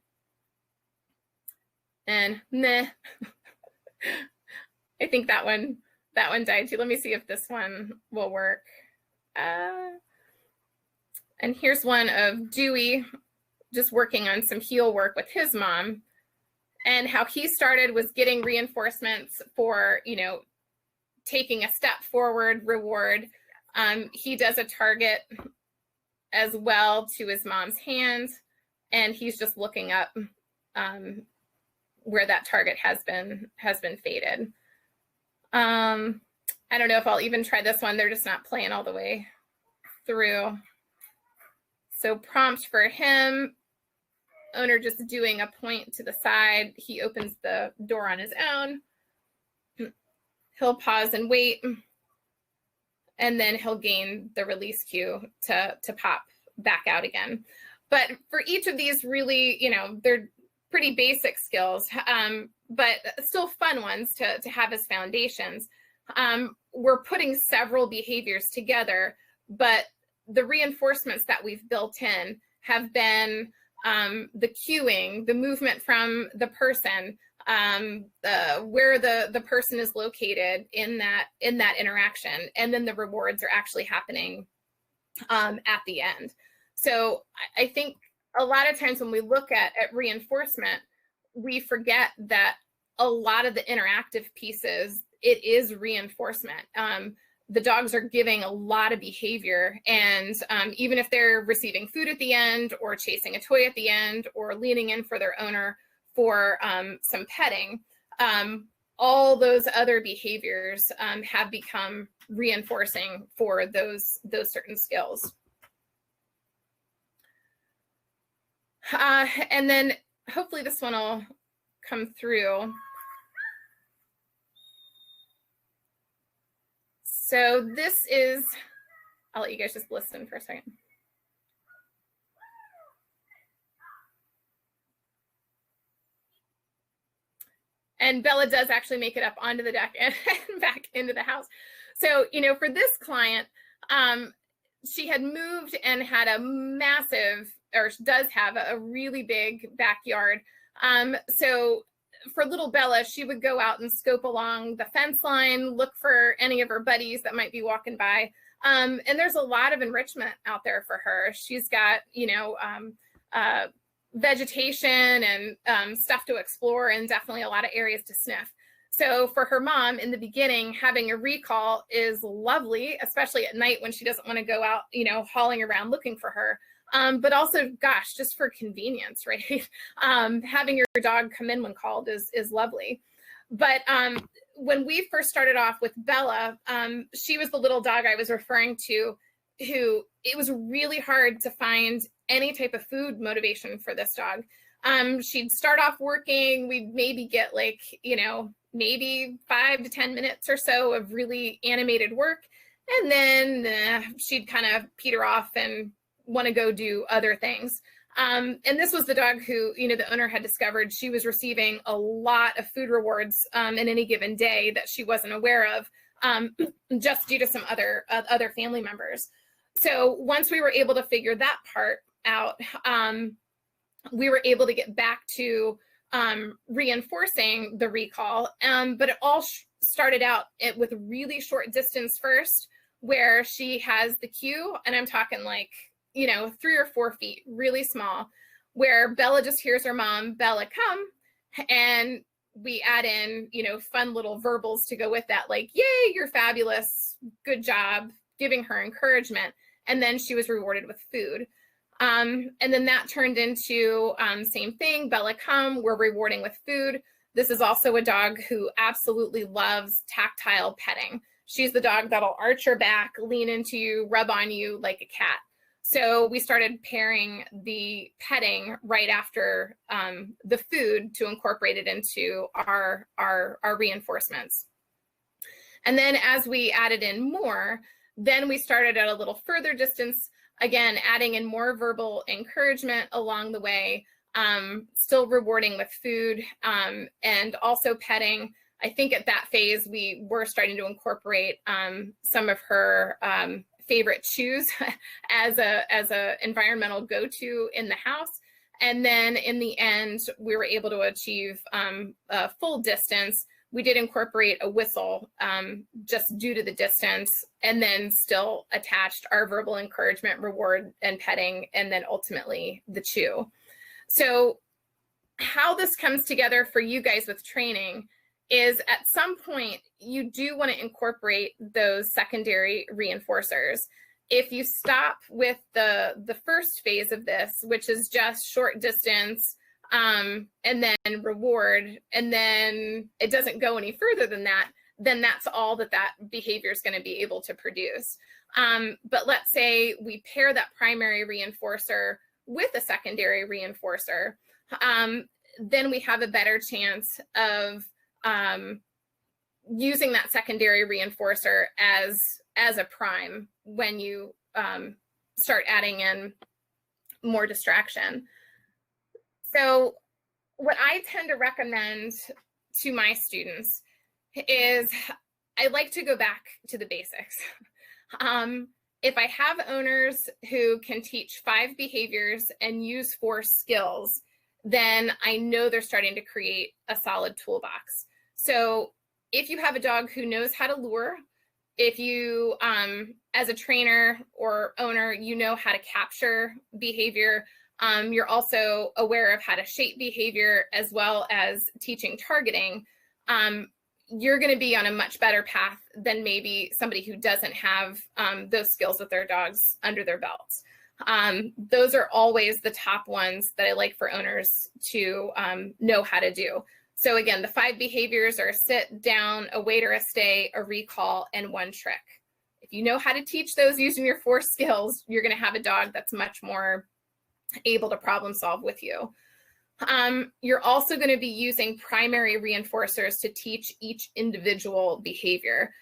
And meh. I think that one died too. Let me see if this one will work. And here's one of Dewey just working on some heel work with his mom, and how he started was getting reinforcements for, you know, taking a step forward, reward. He does a target as well to his mom's hand, and he's just looking up where that target has been faded. I don't know if I'll even try this one. They're just not playing all the way through. So prompt for him, owner just doing a point to the side. He opens the door on his own. He'll pause and wait, and then he'll gain the release cue to pop back out again. But for each of these, really, you know, they're pretty basic skills, but still fun ones to have as foundations. We're putting several behaviors together, but the reinforcements that we've built in have been the cueing, the movement from the person, where the person is located in that interaction, and then the rewards are actually happening at the end. So I think a lot of times when we look at reinforcement, we forget that a lot of the interactive pieces, it is reinforcement. The dogs are giving a lot of behavior, and even if they're receiving food at the end, or chasing a toy at the end, or leaning in for their owner for some petting, all those other behaviors have become reinforcing for those certain skills. And then hopefully this one will come through. So this is, I'll let you guys just listen for a second. And Bella does actually make it up onto the deck and back into the house. So, you know, for this client, she had moved and had a massive, or does have a really big backyard. So for little Bella, she would go out and scope along the fence line, look for any of her buddies that might be walking by. And there's a lot of enrichment out there for her. She's got, you know, vegetation and stuff to explore, and definitely a lot of areas to sniff. So for her mom in the beginning, having a recall is lovely, especially at night when she doesn't want to go out, you know, hauling around looking for her. But also, gosh, just for convenience, right? Having your dog come in when called is lovely. But when we first started off with Bella, she was the little dog I was referring to, who it was really hard to find any type of food motivation for this dog. She'd start off working, we'd maybe get like, you know, maybe 5 to 10 minutes or so of really animated work. And then she'd kind of peter off and want to go do other things. And this was the dog who, you know, the owner had discovered she was receiving a lot of food rewards in any given day that she wasn't aware of, just due to some other family members. So once we were able to figure that part out, we were able to get back to reinforcing the recall. But it all started out with really short distance first, where she has the cue, and I'm talking like, you know, 3 or 4 feet, really small, where Bella just hears her mom, Bella, come. And we add in, you know, fun little verbals to go with that, like, yay, you're fabulous, good job, giving her encouragement. And then she was rewarded with food. And then that turned into same thing, Bella, come, we're rewarding with food. This is also a dog who absolutely loves tactile petting. She's the dog that'll arch her back, lean into you, rub on you like a cat. So we started pairing the petting right after the food to incorporate it into our reinforcements. And then as we added in more, then we started at a little further distance, again, adding in more verbal encouragement along the way, still rewarding with food, and also petting. I think at that phase, we were starting to incorporate some of her favorite chews as a environmental go-to in the house. And then in the end, we were able to achieve a full distance. We did incorporate a whistle just due to the distance, and then still attached our verbal encouragement, reward, and petting, and then ultimately the chew. So how this comes together for you guys with training is at some point you do want to incorporate those secondary reinforcers. If you stop with the first phase of this, which is just short distance, and then reward, and then it doesn't go any further than that, then that's all that behavior is going to be able to produce. But let's say we pair that primary reinforcer with a secondary reinforcer, then we have a better chance of using that secondary reinforcer as a prime when you start adding in more distraction. So what I tend to recommend to my students is I like to go back to the basics. If I have owners who can teach 5 behaviors and use 4 skills, then I know they're starting to create a solid toolbox. So if you have a dog who knows how to lure, if you, as a trainer or owner, you know how to capture behavior, you're also aware of how to shape behavior as well as teaching targeting, you're going to be on a much better path than maybe somebody who doesn't have those skills with their dogs under their belts. Those are always the top ones that I like for owners to know how to do. So again, the 5 behaviors are a sit, down, a wait or a stay, a recall, and 1 trick. If you know how to teach those using your 4 skills, you're going to have a dog that's much more able to problem solve with you. You're also going to be using primary reinforcers to teach each individual behavior.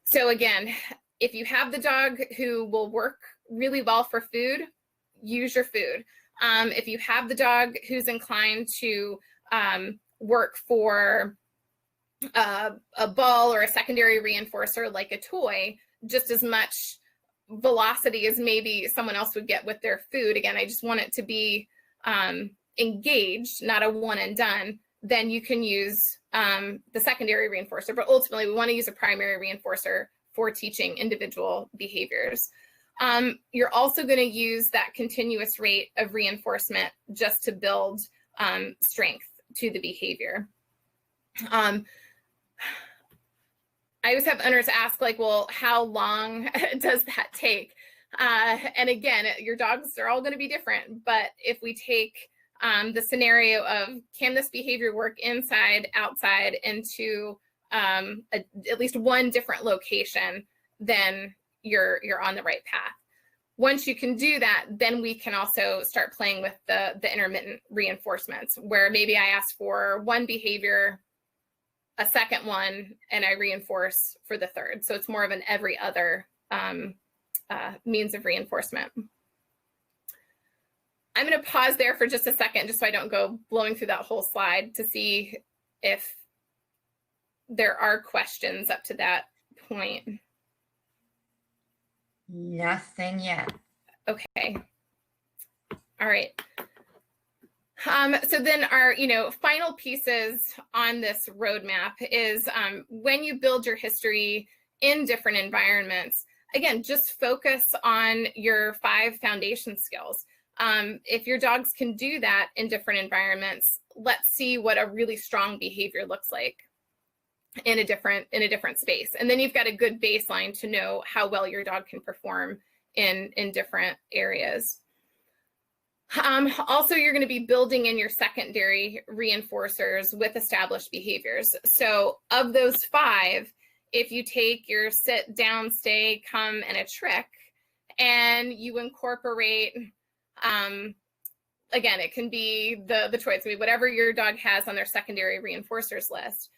So again, if you have the dog who will work really well for food, use your food. If you have the dog who's inclined to work for a ball or a secondary reinforcer like a toy, just as much velocity as maybe someone else would get with their food. Again, I just want it to be engaged, not a one and done. Then you can use the secondary reinforcer, but ultimately we want to use a primary reinforcer for teaching individual behaviors. You're also going to use that continuous rate of reinforcement just to build strength to the behavior. I always have owners ask, like, well, how long does that take? And again, your dogs are all going to be different, but if we take the scenario of, can this behavior work inside, outside, into at least one different location, then you're on the right path. Once you can do that, then we can also start playing with the intermittent reinforcements, where maybe I ask for one behavior, a second one, and I reinforce for the third. So it's more of an every other means of reinforcement. I'm going to pause there for just a second, just so I don't go blowing through that whole slide, to see if there are questions up to that point. Nothing yet. Okay. All right. So then our, final pieces on this roadmap is when you build your history in different environments, again, just focus on your 5 foundation skills. If your dogs can do that in different environments, let's see what a really strong behavior looks like in a different space. And then you've got a good baseline to know how well your dog can perform in different areas. Also, you're going to be building in your secondary reinforcers with established behaviors. So of those 5, if you take your sit, down, stay, come, and a trick, and you incorporate, again, it can be the choice, whatever your dog has on their secondary reinforcers list,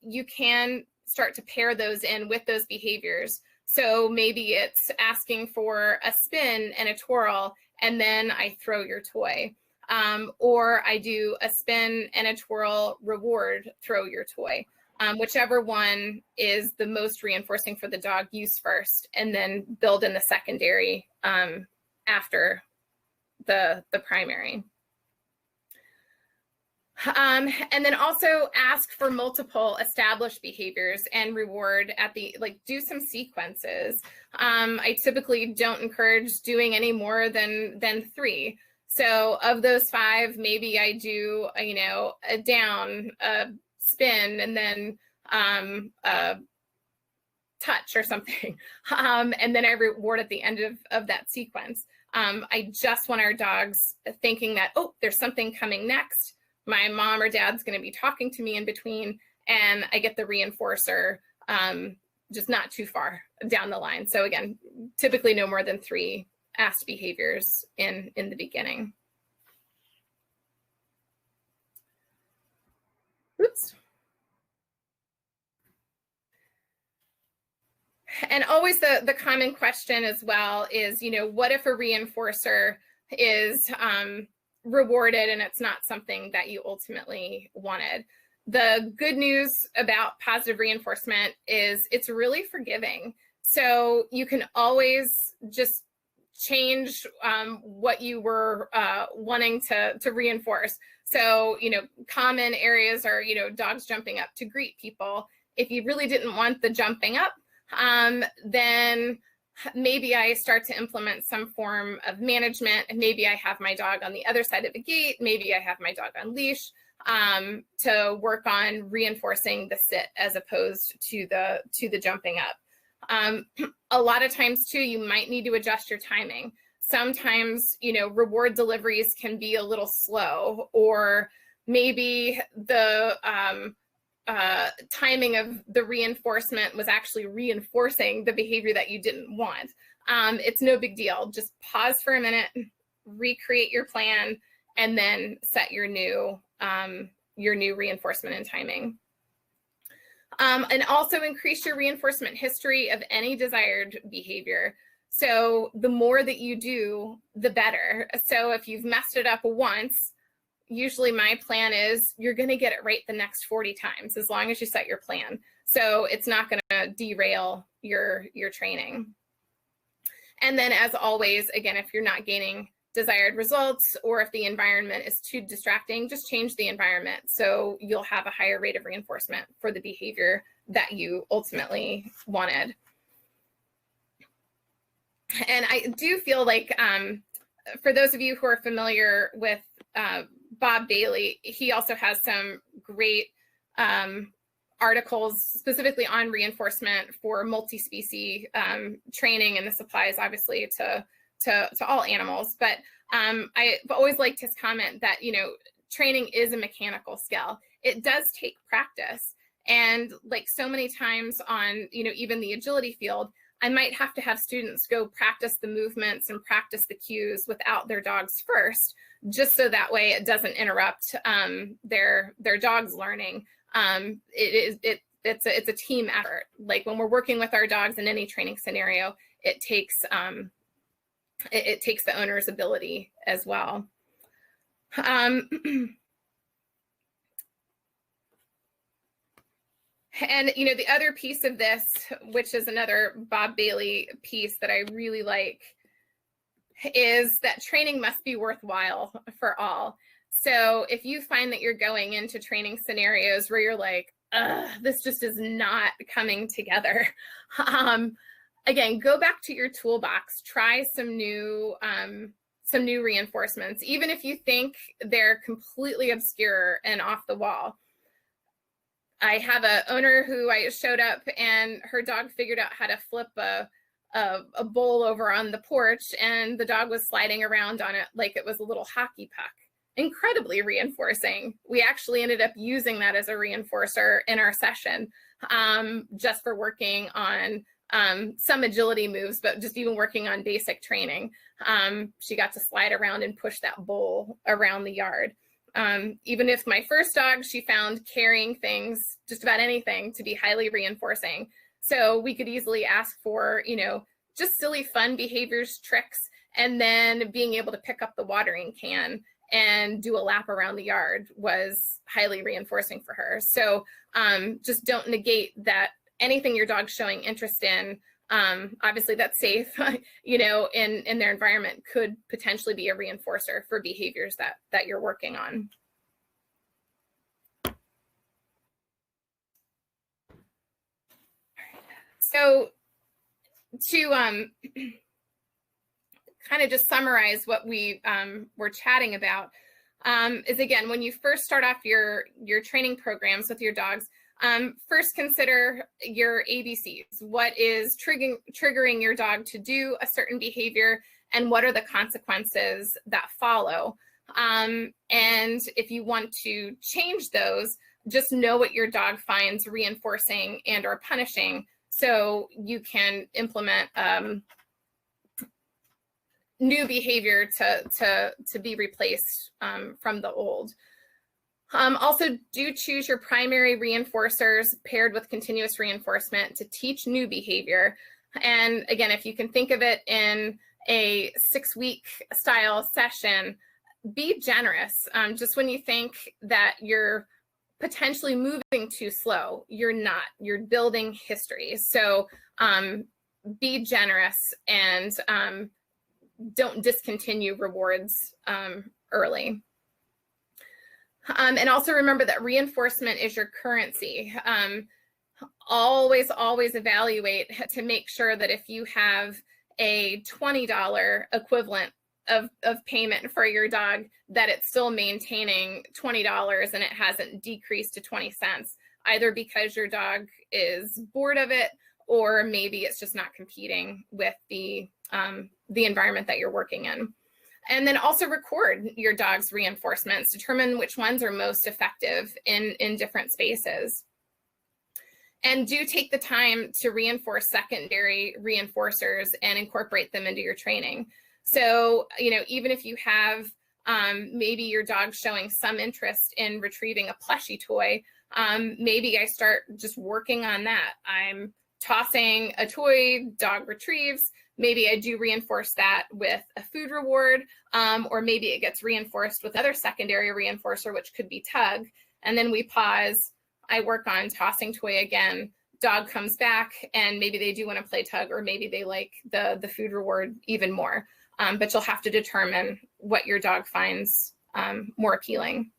you can start to pair those in with those behaviors. So maybe it's asking for a spin and a twirl, and then I throw your toy. Or I do a spin and a twirl, reward, throw your toy. Whichever one is the most reinforcing for the dog, use first, and then build in the secondary after the primary. And then also ask for multiple established behaviors and reward at the, do some sequences. I typically don't encourage doing any more than 3. So of those 5, maybe I do, a down, a spin, and then a touch or something. And then I reward at the end of that sequence. I just want our dogs thinking that, oh, there's something coming next. My mom or dad's going to be talking to me in between, and I get the reinforcer just not too far down the line. So again, typically no more than 3 asked behaviors in the beginning. Oops. And always the common question as well is, what if a reinforcer is rewarded and it's not something that you ultimately wanted? The good news about positive reinforcement is it's really forgiving. So you can always just change what you were wanting to reinforce. So, common areas are, dogs jumping up to greet people. If you really didn't want the jumping up, then maybe I start to implement some form of management, and maybe I have my dog on the other side of the gate. Maybe I have my dog on leash to work on reinforcing the sit as opposed to the jumping up. A lot of times too, you might need to adjust your timing. Sometimes, reward deliveries can be a little slow, or maybe the timing of the reinforcement was actually reinforcing the behavior that you didn't want. It's no big deal. Just pause for a minute, recreate your plan, and then set your new reinforcement and timing. And also increase your reinforcement history of any desired behavior. So the more that you do, the better. So if you've messed it up once, usually my plan is you're going to get it right the next 40 times, as long as you set your plan. So it's not going to derail your training. And then, as always, again, if you're not gaining desired results, or if the environment is too distracting, just change the environment so you'll have a higher rate of reinforcement for the behavior that you ultimately wanted. And I do feel like for those of you who are familiar with Bob Bailey, he also has some great articles specifically on reinforcement for multi-species training, and this applies obviously to all animals. But I've always liked his comment that, training is a mechanical skill. It does take practice. And like so many times on, even the agility field, I might have to have students go practice the movements and practice the cues without their dogs first, just so that way it doesn't interrupt their dog's learning. It's a team effort. Like when we're working with our dogs in any training scenario, it takes the owner's ability as well. And, the other piece of this, which is another Bob Bailey piece that I really like, is that training must be worthwhile for all. So if you find that you're going into training scenarios where you're like, this just is not coming together, again, go back to your toolbox, try some new reinforcements, even if you think they're completely obscure and off the wall. I have an owner who I showed up and her dog figured out how to flip a bowl over on the porch, and the dog was sliding around on it like it was a little hockey puck. Incredibly reinforcing. We actually ended up using that as a reinforcer in our session, just for working on some agility moves, but just even working on basic training. She got to slide around and push that bowl around the yard. Even if my first dog, she found carrying things, just about anything, to be highly reinforcing. So we could easily ask for, just silly fun behaviors, tricks, and then being able to pick up the watering can and do a lap around the yard was highly reinforcing for her. So just don't negate that anything your dog's showing interest in, obviously that's safe, in their environment, could potentially be a reinforcer for behaviors that you're working on. So to kind of just summarize what we were chatting about, is again, when you first start off your training programs with your dogs, first consider your ABCs. What is triggering your dog to do a certain behavior, and what are the consequences that follow? And if you want to change those, just know what your dog finds reinforcing and or punishing, so you can implement new behavior to be replaced from the old. Also, do choose your primary reinforcers paired with continuous reinforcement to teach new behavior. And again, if you can think of it in a 6-week style session, be generous. Just when you think that you're potentially moving too slow, you're not. You're building history. So be generous and don't discontinue rewards early. And also remember that reinforcement is your currency. Always evaluate to make sure that if you have a $20 equivalent of payment for your dog, that it's still maintaining $20 and it hasn't decreased to 20 cents, either because your dog is bored of it, or maybe it's just not competing with the environment that you're working in. And then also record your dog's reinforcements, determine which ones are most effective in different spaces. And do take the time to reinforce secondary reinforcers and incorporate them into your training. So, even if you have maybe your dog showing some interest in retrieving a plushie toy, maybe I start just working on that. I'm tossing a toy, dog retrieves. Maybe I do reinforce that with a food reward, or maybe it gets reinforced with other secondary reinforcer, which could be tug. And then we pause, I work on tossing toy again, dog comes back, and maybe they do want to play tug, or maybe they like the food reward even more. But you'll have to determine what your dog finds more appealing.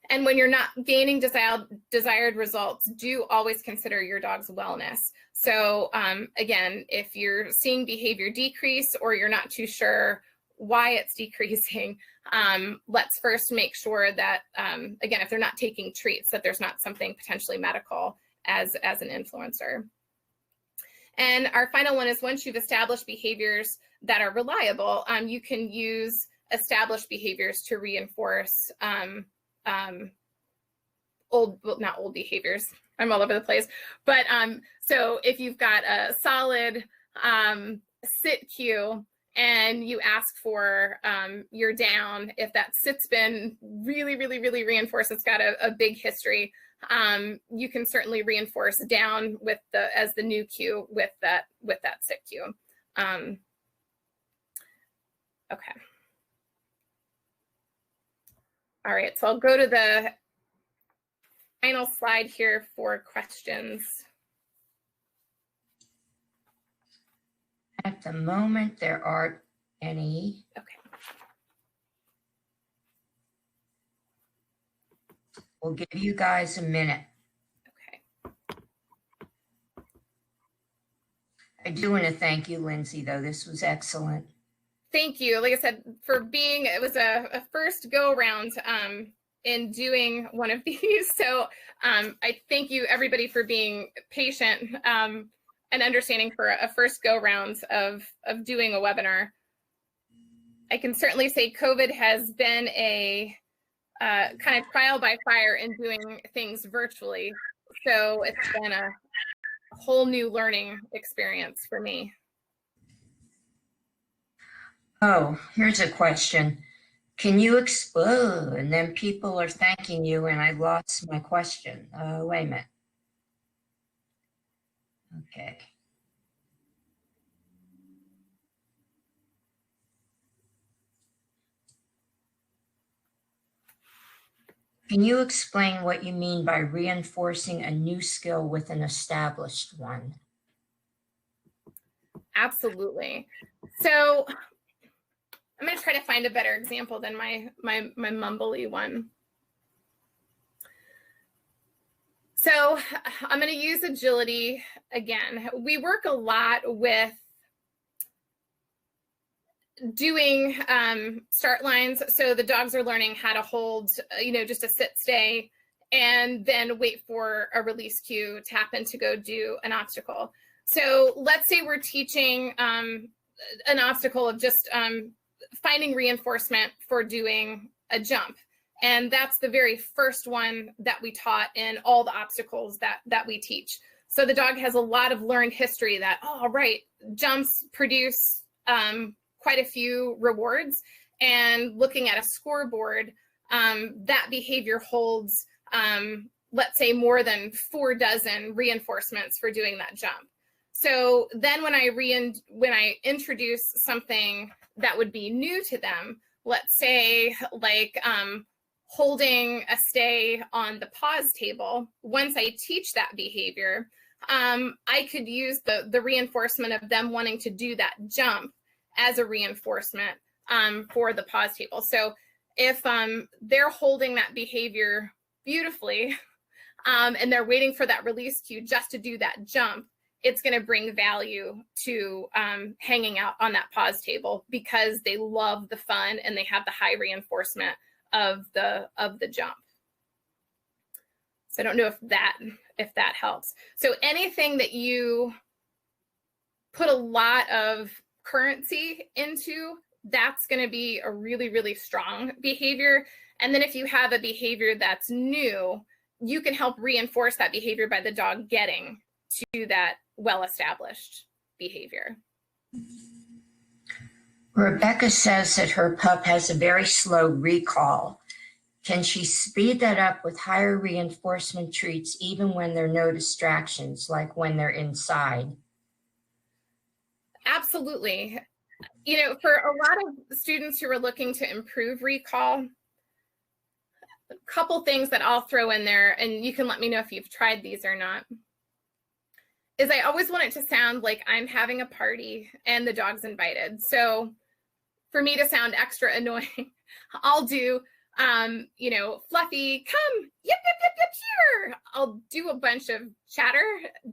And when you're not gaining desired results, do always consider your dog's wellness. So again, if you're seeing behavior decrease, or you're not too sure why it's decreasing, let's first make sure that, again, if they're not taking treats, that there's not something potentially medical as an influencer. And our final one is, once you've established behaviors that are reliable, you can use established behaviors to reinforce not old behaviors. I'm all over the place. But so if you've got a solid sit cue and you ask for your down, if that sit's been really reinforced, it's got a big history, you can certainly reinforce down with as the new cue with that sit cue. Okay. All right, so I'll go to the final slide here for questions. At the moment, there aren't any. Okay. We'll give you guys a minute. Okay. I do want to thank you, Lindsey, though. This was excellent. Thank you. Like I said, it was a first go around in doing one of these. So I thank you, everybody, for being patient and understanding for a first go round of doing a webinar. I can certainly say COVID has been a kind of trial by fire in doing things virtually. So it's been a whole new learning experience for me. Oh, here's a question. Can you explain? And then people are thanking you, and I lost my question. Wait a minute. Okay. Can you explain what you mean by reinforcing a new skill with an established one? Absolutely. So I'm going to try to find a better example than my mumbly one. So I'm going to use agility again. We work a lot with doing start lines. So the dogs are learning how to hold, just a sit, stay, and then wait for a release cue, tap in to go do an obstacle. So let's say we're teaching an obstacle of just finding reinforcement for doing a jump. And that's the very first one that we taught in all the obstacles that we teach. So the dog has a lot of learned history that, oh, right, jumps produce quite a few rewards. And looking at a scoreboard, that behavior holds, let's say, more than 4 dozen reinforcements for doing that jump. So then when I introduce something that would be new to them, let's say like holding a stay on the pause table, once I teach that behavior, I could use the reinforcement of them wanting to do that jump as a reinforcement for the pause table. So if they're holding that behavior beautifully and they're waiting for that release cue just to do that jump, it's going to bring value to hanging out on that pause table because they love the fun and they have the high reinforcement of the jump. So I don't know if that helps. So anything that you put a lot of currency into, that's going to be a really, really strong behavior. And then if you have a behavior that's new, you can help reinforce that behavior by the dog getting to that well-established behavior. Rebecca says that her pup has a very slow recall. Can she speed that up with higher reinforcement treats even when there are no distractions, like when they're inside? Absolutely. You know, for a lot of students who are looking to improve recall, a couple things that I'll throw in there, and you can let me know if you've tried these or not, is I always want it to sound like I'm having a party and the dog's invited. So for me to sound extra annoying, I'll do, you know, Fluffy, come, yip, yip, yip, yip, here. I'll do a bunch of chatter,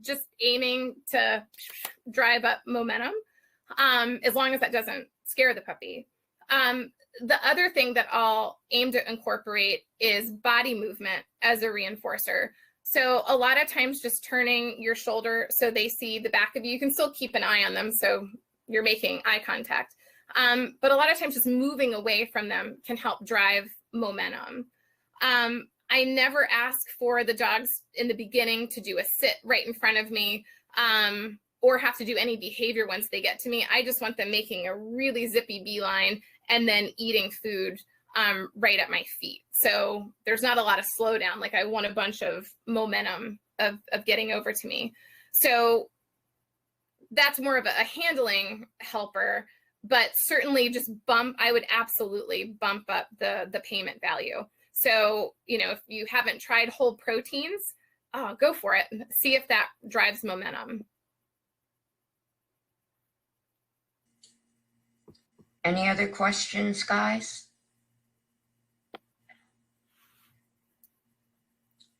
just aiming to drive up momentum, as long as that doesn't scare the puppy. The other thing that I'll aim to incorporate is body movement as a reinforcer. So a lot of times just turning your shoulder so they see the back of you. You can still keep an eye on them so you're making eye contact. But a lot of times just moving away from them can help drive momentum. I never ask for the dogs in the beginning to do a sit right in front of me or have to do any behavior once they get to me. I just want them making a really zippy beeline and then eating food right at my feet. So there's not a lot of slowdown. Like I want a bunch of momentum of getting over to me. So that's more of a handling helper, but certainly just I would absolutely bump up the payment value. So, you know, if you haven't tried whole proteins, go for it. See if that drives momentum. Any other questions, guys?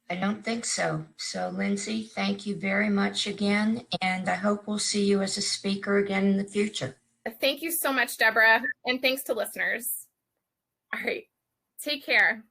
I don't think so. So Lindsey, thank you very much again. And I hope we'll see you as a speaker again in the future. Thank you so much, Deborah. And thanks to listeners. All right, take care.